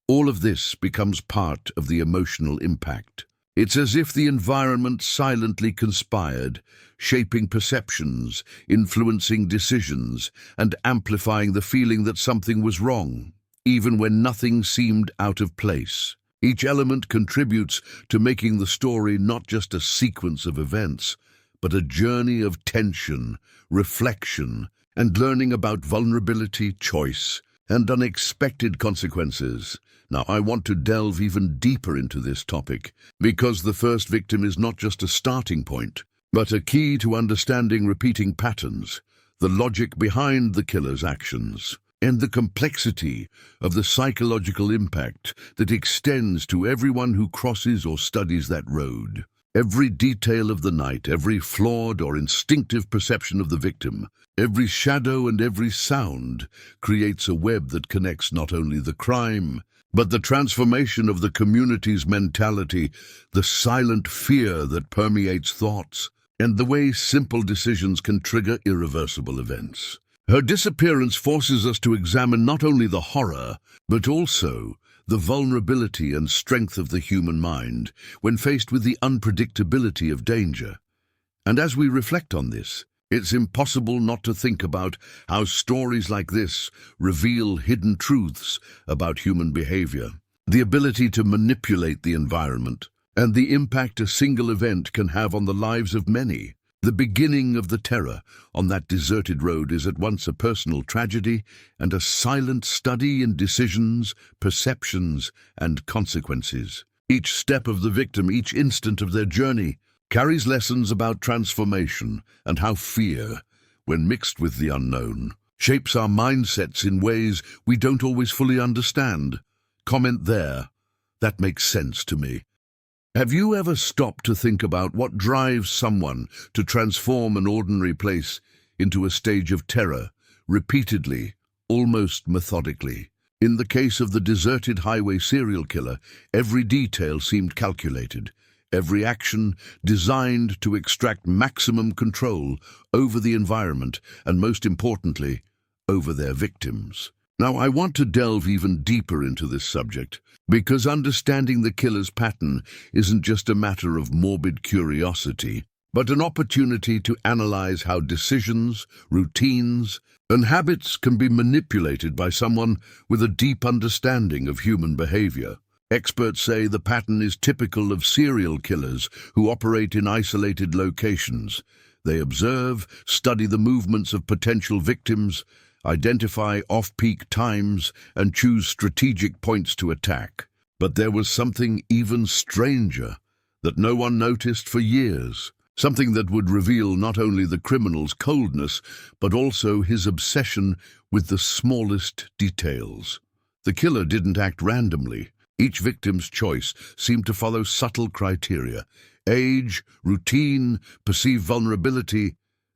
all of this becomes part of the emotional impact. It's as if the environment silently conspired, shaping perceptions, influencing decisions, and amplifying the feeling that something was wrong, even when nothing seemed out of place. Each element contributes to making the story not just a sequence of events, but a journey of tension, reflection, and learning about vulnerability, choice, and unexpected consequences. Now, I want to delve even deeper into this topic, because the first victim is not just a starting point, but a key to understanding repeating patterns, the logic behind the killer's actions, and the complexity of the psychological impact that extends to everyone who crosses or studies that road. Every detail of the night, every flawed or instinctive perception of the victim, every shadow and every sound creates a web that connects not only the crime, but the transformation of the community's mentality, the silent fear that permeates thoughts, and the way simple decisions can trigger irreversible events. Her disappearance forces us to examine not only the horror, but also the vulnerability and strength of the human mind when faced with the unpredictability of danger. And as we reflect on this, it's impossible not to think about how stories like this reveal hidden truths about human behavior, the ability to manipulate the environment, and the impact a single event can have on the lives of many. The beginning of the terror on that deserted road is at once a personal tragedy and a silent study in decisions, perceptions, and consequences. Each step of the victim, each instant of their journey, carries lessons about transformation and how fear, when mixed with the unknown, shapes our mindsets in ways we don't always fully understand. Comment there. That makes sense to me. Have you ever stopped to think about what drives someone to transform an ordinary place into a stage of terror, repeatedly, almost methodically? In the case of the deserted highway serial killer, every detail seemed calculated, every action designed to extract maximum control over the environment and, most importantly, over their victims. Now, I want to delve even deeper into this subject, because understanding the killer's pattern isn't just a matter of morbid curiosity, but an opportunity to analyze how decisions, routines, and habits can be manipulated by someone with a deep understanding of human behavior. Experts say the pattern is typical of serial killers who operate in isolated locations. They observe, study the movements of potential victims, identify off-peak times, and choose strategic points to attack. But there was something even stranger that no one noticed for years, something that would reveal not only the criminal's coldness, but also his obsession with the smallest details. The killer didn't act randomly. Each victim's choice seemed to follow subtle criteria: age, routine, perceived vulnerability,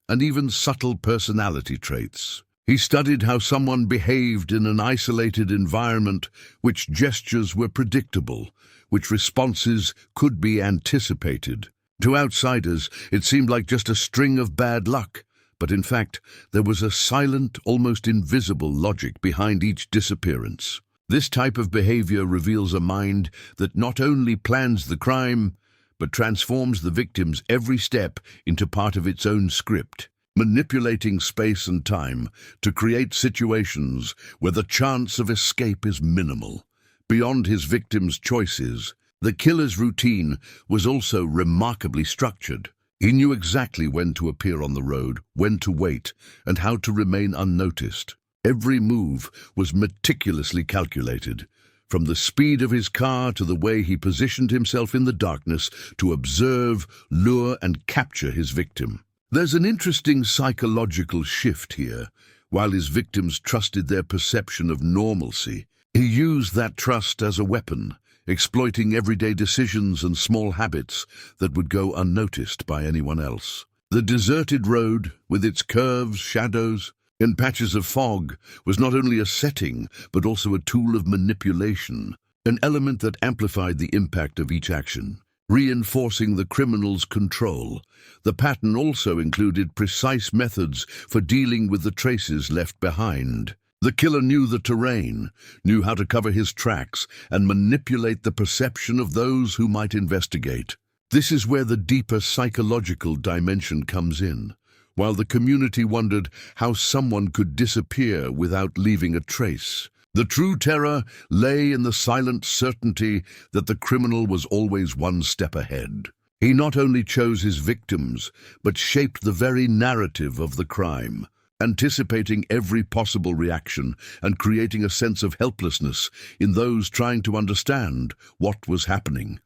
and even subtle personality traits. He studied how someone behaved in an isolated environment, which gestures were predictable, which responses could be anticipated. To outsiders, it seemed like just a string of bad luck, but in fact, there was a silent, almost invisible logic behind each disappearance. This type of behavior reveals a mind that not only plans the crime, but transforms the victim's every step into part of its own script, manipulating space and time to create situations where the chance of escape is minimal. Beyond his victim's choices, the killer's routine was also remarkably structured. He knew exactly when to appear on the road, when to wait, and how to remain unnoticed. Every move was meticulously calculated, from the speed of his car to the way he positioned himself in the darkness to observe, lure, and capture his victim. There's an interesting psychological shift here. While his victims trusted their perception of normalcy, he used that trust as a weapon, exploiting everyday decisions and small habits that would go unnoticed by anyone else. The deserted road, with its curves, shadows, and patches of fog, was not only a setting, but also a tool of manipulation, an element that amplified the impact of each action, reinforcing the criminal's control. The pattern also included precise methods for dealing with the traces left behind. The killer knew the terrain, knew how to cover his tracks, and manipulate the perception of those who might investigate. This is where the deeper psychological dimension comes in. While the community wondered how someone could disappear without leaving a trace, the true terror lay in the silent certainty that the criminal was always one step ahead. He not only chose his victims, but shaped the very narrative of the crime, anticipating every possible reaction and creating a sense of helplessness in those trying to understand what was happening.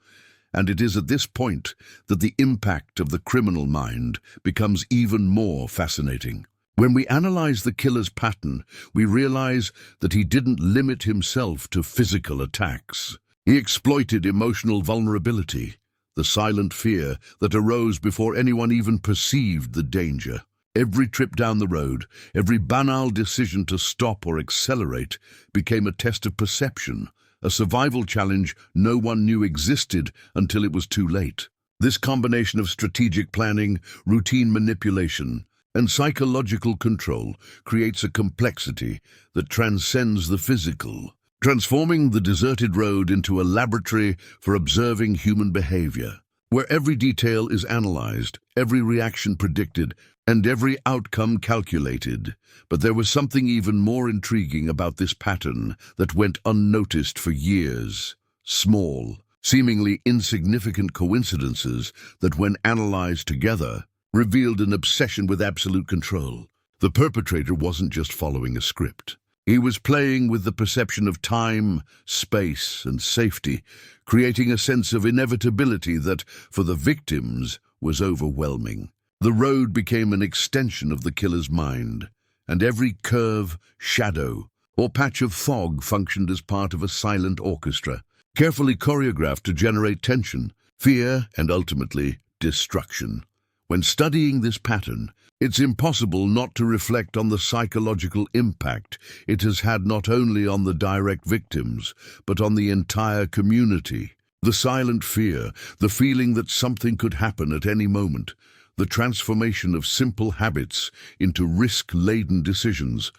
And it is at this point that the impact of the criminal mind becomes even more fascinating. When we analyze the killer's pattern, we realize that he didn't limit himself to physical attacks. He exploited emotional vulnerability, the silent fear that arose before anyone even perceived the danger. Every trip down the road, every banal decision to stop or accelerate became a test of perception, a survival challenge no one knew existed until it was too late. This combination of strategic planning, routine manipulation, and psychological control creates a complexity that transcends the physical, transforming the deserted road into a laboratory for observing human behavior, where every detail is analyzed, every reaction predicted, and every outcome calculated. But there was something even more intriguing about this pattern that went unnoticed for years. Small, seemingly insignificant coincidences that, when analyzed together, revealed an obsession with absolute control. The perpetrator wasn't just following a script. He was playing with the perception of time, space, and safety, creating a sense of inevitability that, for the victims, was overwhelming. The road became an extension of the killer's mind, and every curve, shadow, or patch of fog functioned as part of a silent orchestra, carefully choreographed to generate tension, fear, and ultimately, destruction. When studying this pattern, it's impossible not to reflect on the psychological impact it has had not only on the direct victims, but on the entire community. The silent fear, the feeling that something could happen at any moment, the transformation of simple habits into risk-laden decisions,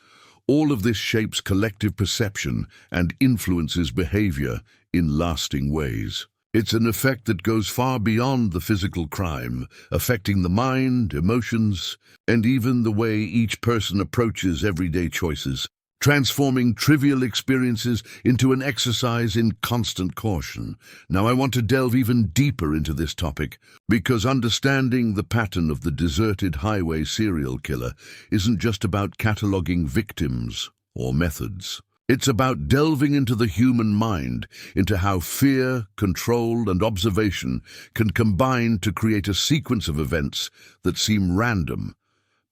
all of this shapes collective perception and influences behavior in lasting ways. It's an effect that goes far beyond the physical crime, affecting the mind, emotions, and even the way each person approaches everyday choices, transforming trivial experiences into an exercise in constant caution. Now, I want to delve even deeper into this topic, because understanding the pattern of the deserted highway serial killer isn't just about cataloging victims or methods. It's about delving into the human mind, into how fear, control, and observation can combine to create a sequence of events that seem random,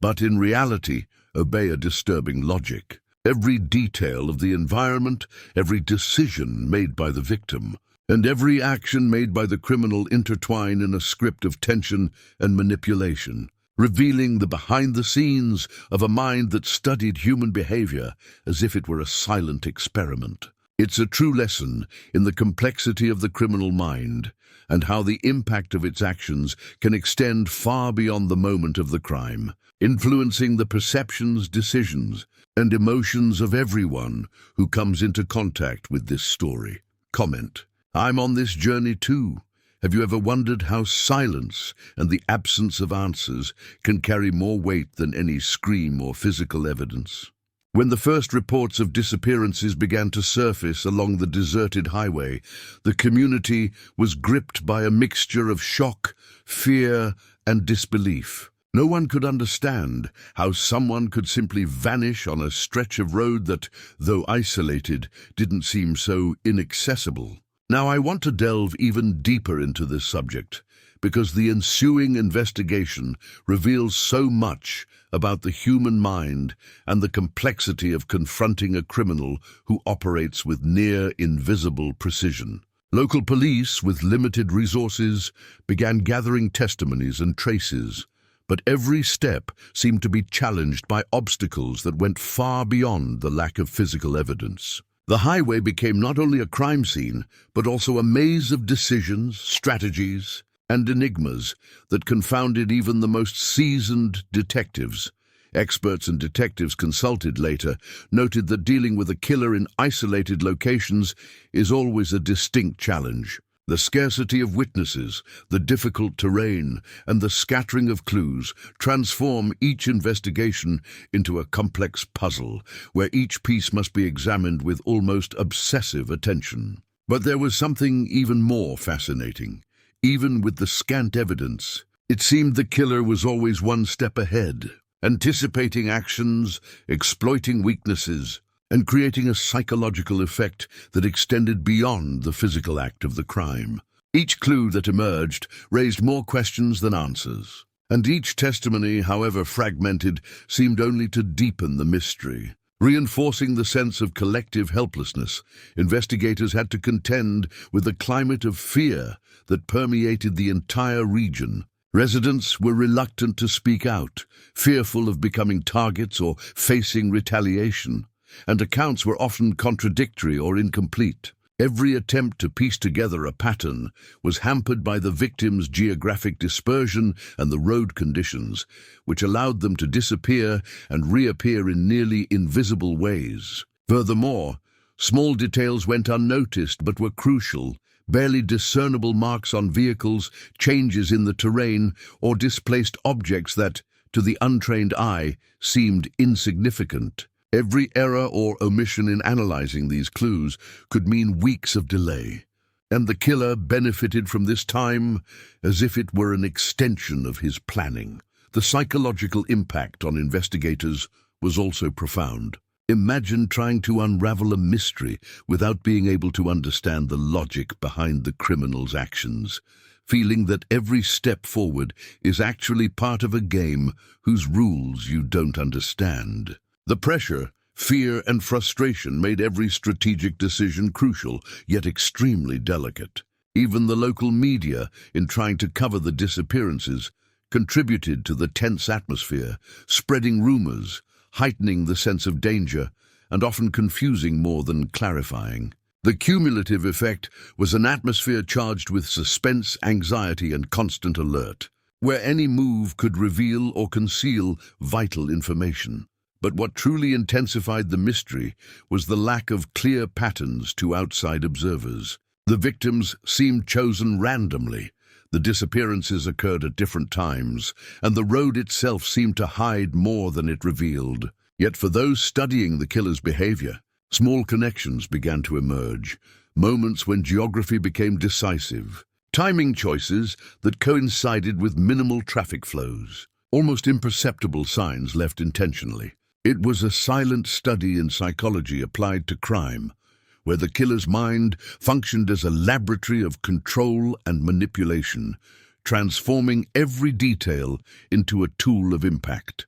but in reality obey a disturbing logic. Every detail of the environment, every decision made by the victim, and every action made by the criminal intertwine in a script of tension and manipulation, revealing the behind-the-scenes of a mind that studied human behavior as if it were a silent experiment. It's a true lesson in the complexity of the criminal mind and how the impact of its actions can extend far beyond the moment of the crime, influencing the perceptions, decisions, and emotions of everyone who comes into contact with this story. Comment: I'm on this journey too. Have you ever wondered how silence and the absence of answers can carry more weight than any scream or physical evidence? When the first reports of disappearances began to surface along the deserted highway, the community was gripped by a mixture of shock, fear, and disbelief. No one could understand how someone could simply vanish on a stretch of road that, though isolated, didn't seem so inaccessible. Now, I want to delve even deeper into this subject, because the ensuing investigation reveals so much about the human mind and the complexity of confronting a criminal who operates with near invisible precision. Local police, with limited resources, began gathering testimonies and traces, but every step seemed to be challenged by obstacles that went far beyond the lack of physical evidence. The highway became not only a crime scene, but also a maze of decisions, strategies, and enigmas that confounded even the most seasoned detectives. Experts and detectives consulted later noted that dealing with a killer in isolated locations is always a distinct challenge. The scarcity of witnesses, the difficult terrain, and the scattering of clues transform each investigation into a complex puzzle, where each piece must be examined with almost obsessive attention. But there was something even more fascinating. Even with the scant evidence, it seemed the killer was always one step ahead, anticipating actions, exploiting weaknesses, and creating a psychological effect that extended beyond the physical act of the crime. Each clue that emerged raised more questions than answers, and each testimony, however fragmented, seemed only to deepen the mystery. Reinforcing the sense of collective helplessness, investigators had to contend with a climate of fear that permeated the entire region. Residents were reluctant to speak out, fearful of becoming targets or facing retaliation, and accounts were often contradictory or incomplete. Every attempt to piece together a pattern was hampered by the victims' geographic dispersion and the road conditions, which allowed them to disappear and reappear in nearly invisible ways. Furthermore, small details went unnoticed but were crucial. Barely discernible marks on vehicles, changes in the terrain, or displaced objects that, to the untrained eye, seemed insignificant. Every error or omission in analyzing these clues could mean weeks of delay, and the killer benefited from this time as if it were an extension of his planning. The psychological impact on investigators was also profound. Imagine trying to unravel a mystery without being able to understand the logic behind the criminal's actions, feeling that every step forward is actually part of a game whose rules you don't understand. The pressure, fear, and frustration made every strategic decision crucial, yet extremely delicate. Even the local media, in trying to cover the disappearances, contributed to the tense atmosphere, spreading rumors, heightening the sense of danger, and often confusing more than clarifying. The cumulative effect was an atmosphere charged with suspense, anxiety, and constant alert, where any move could reveal or conceal vital information. But what truly intensified the mystery was the lack of clear patterns to outside observers. The victims seemed chosen randomly. The disappearances occurred at different times, and the road itself seemed to hide more than it revealed. Yet for those studying the killer's behavior, small connections began to emerge, moments when geography became decisive, timing choices that coincided with minimal traffic flows, almost imperceptible signs left intentionally. It was a silent study in psychology applied to crime, where the killer's mind functioned as a laboratory of control and manipulation, transforming every detail into a tool of impact.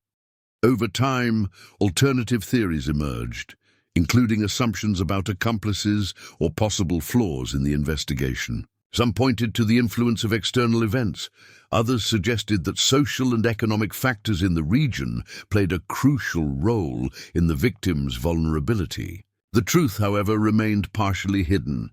Over time, alternative theories emerged, including assumptions about accomplices or possible flaws in the investigation. Some pointed to the influence of external events. Others suggested that social and economic factors in the region played a crucial role in the victim's vulnerability. The truth, however, remained partially hidden,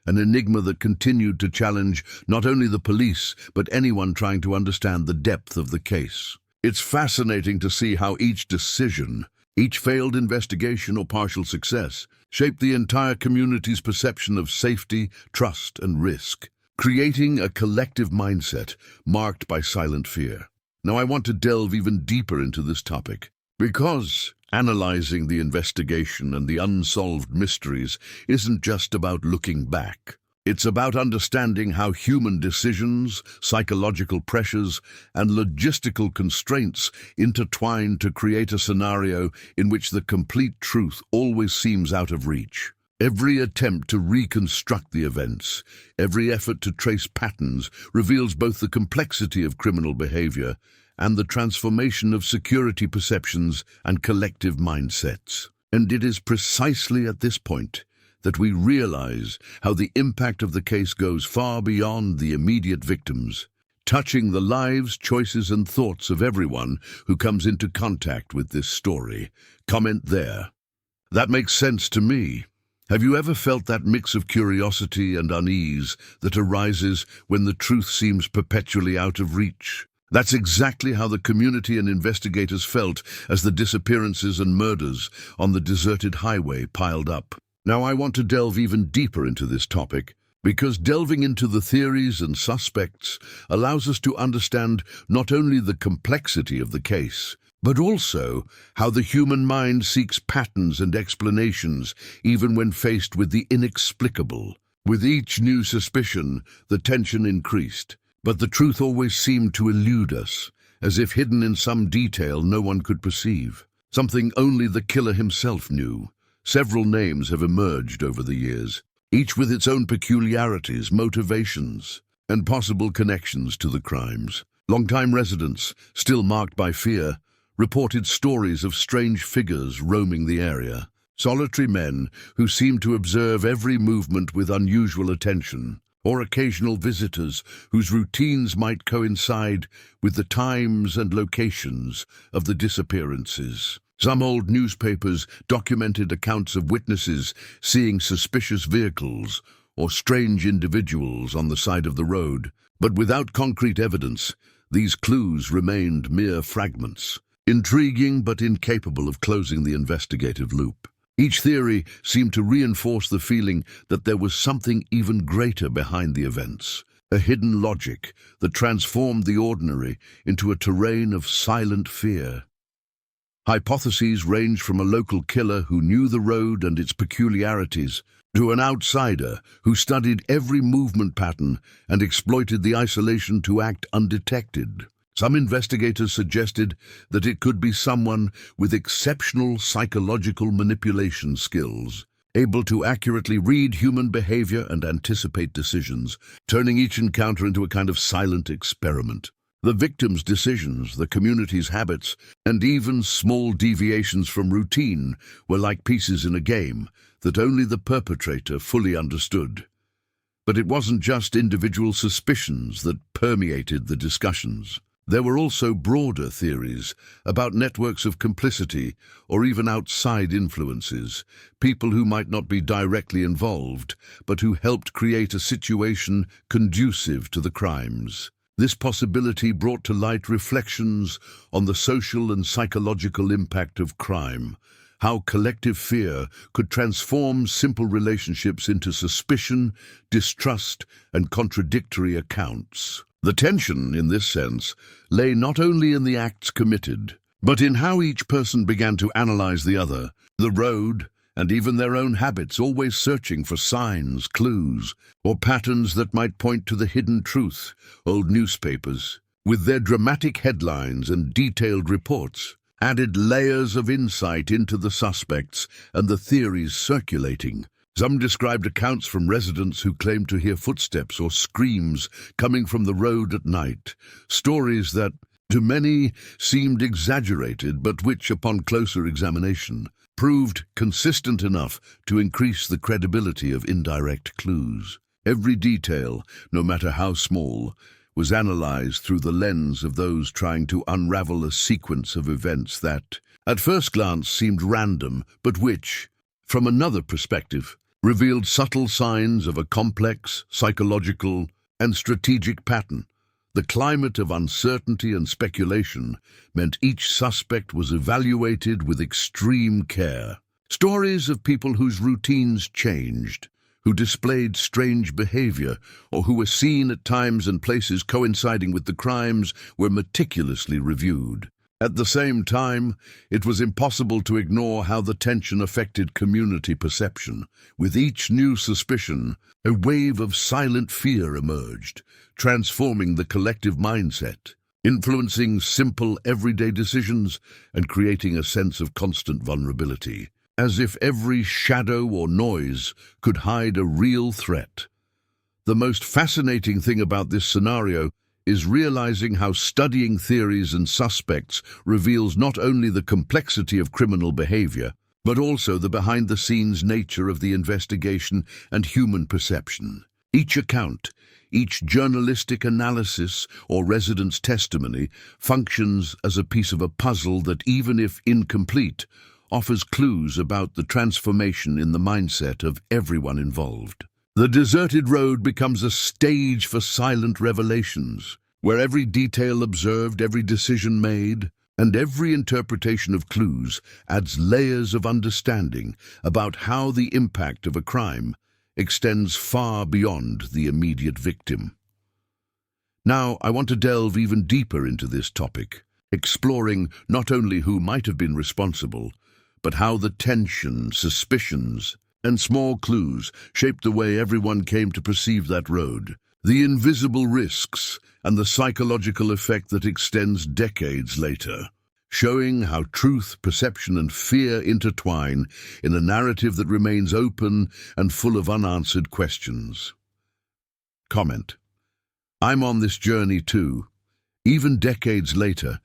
an enigma that continued to challenge not only the police, but anyone trying to understand the depth of the case. It's fascinating to see how each decision, each failed investigation or partial success, shaped the entire community's perception of safety, trust, and risk, creating a collective mindset marked by silent fear. Now, I want to delve even deeper into this topic, because analyzing the investigation and the unsolved mysteries isn't just about looking back. It's about understanding how human decisions, psychological pressures, and logistical constraints intertwine to create a scenario in which the complete truth always seems out of reach. Every attempt to reconstruct the events, every effort to trace patterns, reveals both the complexity of criminal behavior and the transformation of security perceptions and collective mindsets. And it is precisely at this point that we realize how the impact of the case goes far beyond the immediate victims, touching the lives, choices, and thoughts of everyone who comes into contact with this story. Comment there. That makes sense to me. Have you ever felt that mix of curiosity and unease that arises when the truth seems perpetually out of reach? That's exactly how the community and investigators felt as the disappearances and murders on the deserted highway piled up. Now, I want to delve even deeper into this topic, because delving into the theories and suspects allows us to understand not only the complexity of the case, but also how the human mind seeks patterns and explanations even when faced with the inexplicable. With each new suspicion, the tension increased, but the truth always seemed to elude us, as if hidden in some detail no one could perceive, something only the killer himself knew. Several names have emerged over the years, each with its own peculiarities, motivations, and possible connections to the crimes. Longtime residents, still marked by fear, reported stories of strange figures roaming the area, solitary men who seemed to observe every movement with unusual attention, or occasional visitors whose routines might coincide with the times and locations of the disappearances. Some old newspapers documented accounts of witnesses seeing suspicious vehicles or strange individuals on the side of the road, but without concrete evidence, these clues remained mere fragments. Intriguing but incapable of closing the investigative loop. Each theory seemed to reinforce the feeling that there was something even greater behind the events, a hidden logic that transformed the ordinary into a terrain of silent fear. Hypotheses ranged from a local killer who knew the road and its peculiarities to an outsider who studied every movement pattern and exploited the isolation to act undetected. Some investigators suggested that it could be someone with exceptional psychological manipulation skills, able to accurately read human behavior and anticipate decisions, turning each encounter into a kind of silent experiment. The victim's decisions, the community's habits, and even small deviations from routine were like pieces in a game that only the perpetrator fully understood. But it wasn't just individual suspicions that permeated the discussions. There were also broader theories about networks of complicity or even outside influences, people who might not be directly involved, but who helped create a situation conducive to the crimes. This possibility brought to light reflections on the social and psychological impact of crime, how collective fear could transform simple relationships into suspicion, distrust, and contradictory accounts. The tension, in this sense, lay not only in the acts committed, but in how each person began to analyze the other, the road, and even their own habits, always searching for signs, clues, or patterns that might point to the hidden truth. Old newspapers, with their dramatic headlines and detailed reports, added layers of insight into the suspects and the theories circulating. Some described accounts from residents who claimed to hear footsteps or screams coming from the road at night, stories that, to many, seemed exaggerated, but which, upon closer examination, proved consistent enough to increase the credibility of indirect clues. Every detail, no matter how small, was analyzed through the lens of those trying to unravel a sequence of events that, at first glance, seemed random, but which, from another perspective, revealed subtle signs of a complex, psychological, and strategic pattern. The climate of uncertainty and speculation meant each suspect was evaluated with extreme care. Stories of people whose routines changed, who displayed strange behavior, or who were seen at times and places coinciding with the crimes, were meticulously reviewed. At the same time, it was impossible to ignore how the tension affected community perception. With each new suspicion, a wave of silent fear emerged, transforming the collective mindset, influencing simple everyday decisions and creating a sense of constant vulnerability, as if every shadow or noise could hide a real threat. The most fascinating thing about this scenario is realizing how studying theories and suspects reveals not only the complexity of criminal behavior, but also the behind-the-scenes nature of the investigation and human perception. Each account, each journalistic analysis or resident's testimony functions as a piece of a puzzle that, even if incomplete, offers clues about the transformation in the mindset of everyone involved. The deserted road becomes a stage for silent revelations, where every detail observed, every decision made, and every interpretation of clues adds layers of understanding about how the impact of a crime extends far beyond the immediate victim. Now, I want to delve even deeper into this topic, exploring not only who might have been responsible, but how the tension, suspicions, and small clues shaped the way everyone came to perceive that road. The invisible risks and the psychological effect that extends decades later, showing how truth, perception, and fear intertwine in a narrative that remains open and full of unanswered questions. Comment: I'm on this journey too. Even decades later,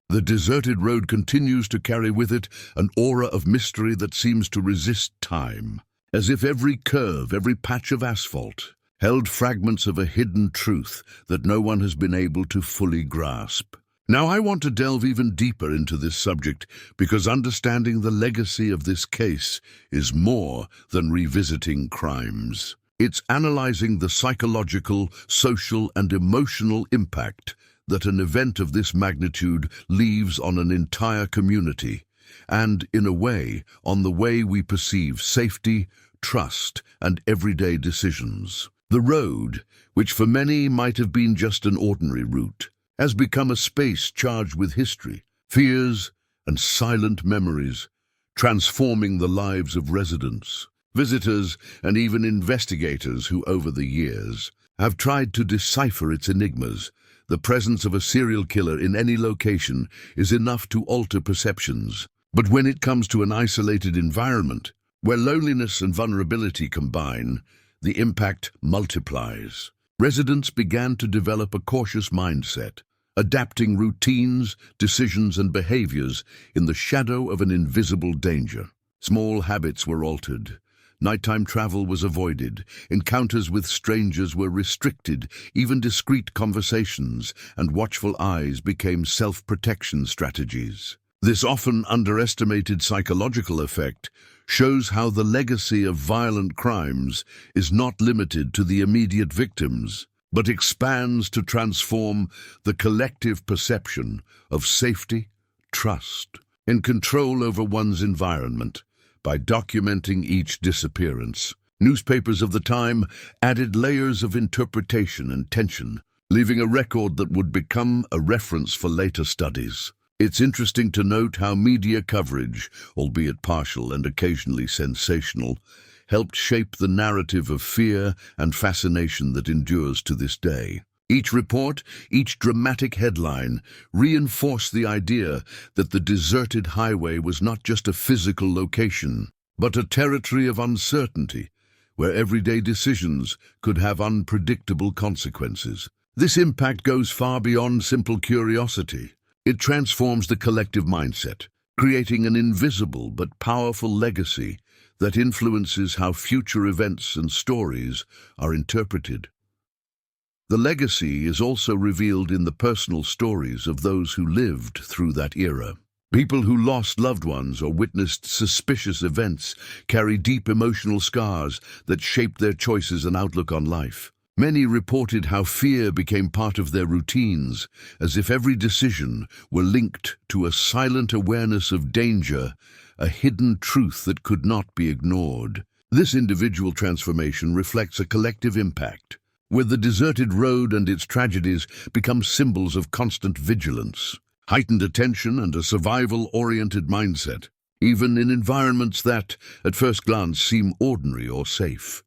the deserted road continues to carry with it an aura of mystery that seems to resist time, as if every curve, every patch of asphalt, held fragments of a hidden truth that no one has been able to fully grasp. Now, I want to delve even deeper into this subject because understanding the legacy of this case is more than revisiting crimes. It's analyzing the psychological, social, and emotional impact that an event of this magnitude leaves on an entire community, and, in a way, on the way we perceive safety, trust, and everyday decisions. The road, which for many might have been just an ordinary route, has become a space charged with history, fears, and silent memories, transforming the lives of residents, visitors, and even investigators who, over the years, have tried to decipher its enigmas. The presence of a serial killer in any location is enough to alter perceptions. But when it comes to an isolated environment, where loneliness and vulnerability combine, the impact multiplies. Residents began to develop a cautious mindset, adapting routines, decisions, and behaviors in the shadow of an invisible danger. Small habits were altered. Nighttime travel was avoided, encounters with strangers were restricted, even discreet conversations and watchful eyes became self-protection strategies. This often underestimated psychological effect shows how the legacy of violent crimes is not limited to the immediate victims, but expands to transform the collective perception of safety, trust, and control over one's environment. By documenting each disappearance, newspapers of the time added layers of interpretation and tension, leaving a record that would become a reference for later studies. It's interesting to note how media coverage, albeit partial and occasionally sensational, helped shape the narrative of fear and fascination that endures to this day. Each report, each dramatic headline, reinforced the idea that the deserted highway was not just a physical location, but a territory of uncertainty, where everyday decisions could have unpredictable consequences. This impact goes far beyond simple curiosity. It transforms the collective mindset, creating an invisible but powerful legacy that influences how future events and stories are interpreted. The legacy is also revealed in the personal stories of those who lived through that era. People who lost loved ones or witnessed suspicious events carry deep emotional scars that shaped their choices and outlook on life. Many reported how fear became part of their routines, as if every decision were linked to a silent awareness of danger, a hidden truth that could not be ignored. This individual transformation reflects a collective impact, where the deserted road and its tragedies become symbols of constant vigilance, heightened attention, and a survival-oriented mindset, even in environments that, at first glance, seem ordinary or safe.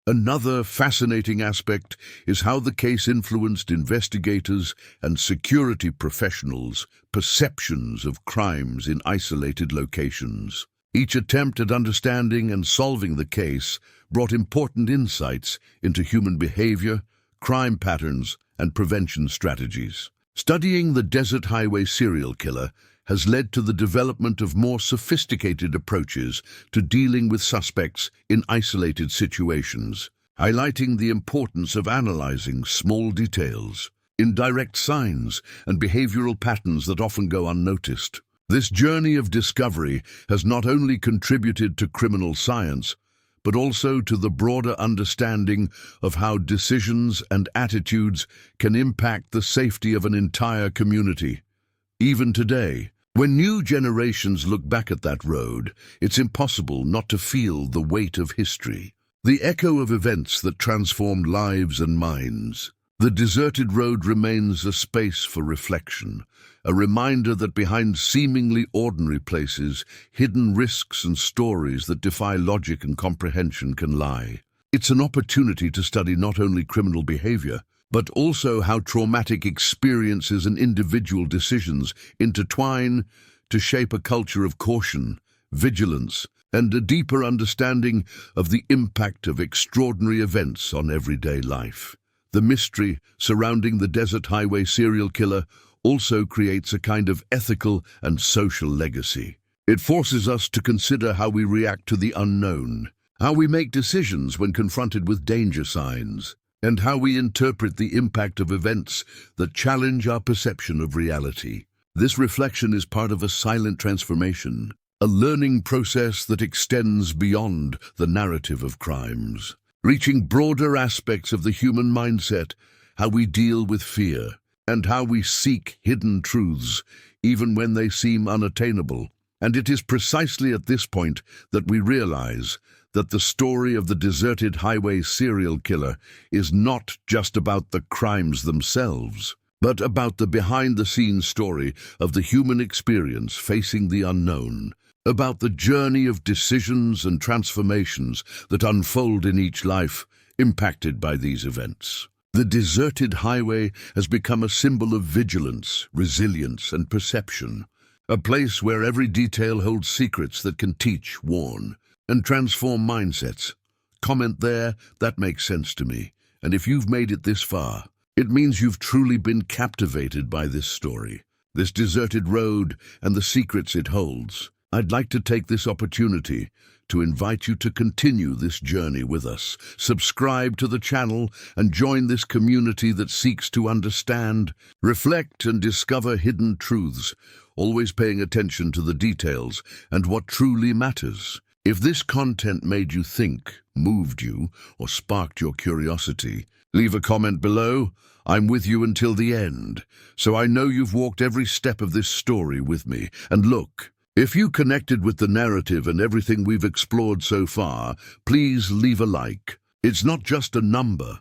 Another fascinating aspect is how the case influenced investigators and security professionals' perceptions of crimes in isolated locations. Each attempt at understanding and solving the case brought important insights into human behavior, crime patterns, and prevention strategies. Studying the desert highway serial killer has led to the development of more sophisticated approaches to dealing with suspects in isolated situations, highlighting the importance of analyzing small details, indirect signs, and behavioral patterns that often go unnoticed. This journey of discovery has not only contributed to criminal science, but also to the broader understanding of how decisions and attitudes can impact the safety of an entire community. Even today, when new generations look back at that road, it's impossible not to feel the weight of history, the echo of events that transformed lives and minds. The deserted road remains a space for reflection, a reminder that behind seemingly ordinary places, hidden risks and stories that defy logic and comprehension can lie. It's an opportunity to study not only criminal behavior, but also how traumatic experiences and individual decisions intertwine to shape a culture of caution, vigilance, and a deeper understanding of the impact of extraordinary events on everyday life. The mystery surrounding the desert highway serial killer also creates a kind of ethical and social legacy. It forces us to consider how we react to the unknown, how we make decisions when confronted with danger signs, and how we interpret the impact of events that challenge our perception of reality. This reflection is part of a silent transformation, a learning process that extends beyond the narrative of crimes, reaching broader aspects of the human mindset, how we deal with fear, and how we seek hidden truths, even when they seem unattainable. And it is precisely at this point that we realize that the story of the deserted highway serial killer is not just about the crimes themselves, but about the behind-the-scenes story of the human experience facing the unknown, about the journey of decisions and transformations that unfold in each life impacted by these events. The deserted highway has become a symbol of vigilance, resilience, and perception, a place where every detail holds secrets that can teach, warn, and transform mindsets. Comment there, that makes sense to me. And if you've made it this far, it means you've truly been captivated by this story, this deserted road, and the secrets it holds. I'd like to take this opportunity to invite you to continue this journey with us. Subscribe to the channel and join this community that seeks to understand, reflect, and discover hidden truths, always paying attention to the details and what truly matters. If this content made you think, moved you, or sparked your curiosity, leave a comment below. I'm with you until the end, so I know you've walked every step of this story with me. And look, if you connected with the narrative and everything we've explored so far, please leave a like. It's not just a number,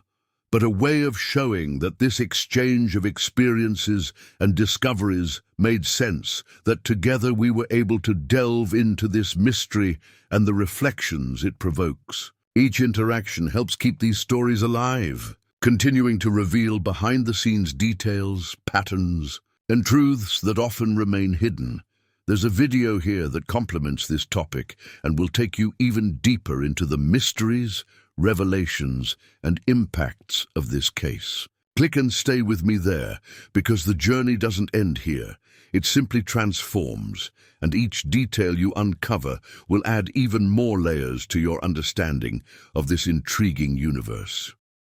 but a way of showing that this exchange of experiences and discoveries made sense, that together we were able to delve into this mystery and the reflections it provokes. Each interaction helps keep these stories alive, continuing to reveal behind-the-scenes details, patterns, and truths that often remain hidden. There's a video here that complements this topic and will take you even deeper into the mysteries, revelations, and impacts of this case. Click and stay with me there, because the journey doesn't end here. It simply transforms, and each detail you uncover will add even more layers to your understanding of this intriguing universe.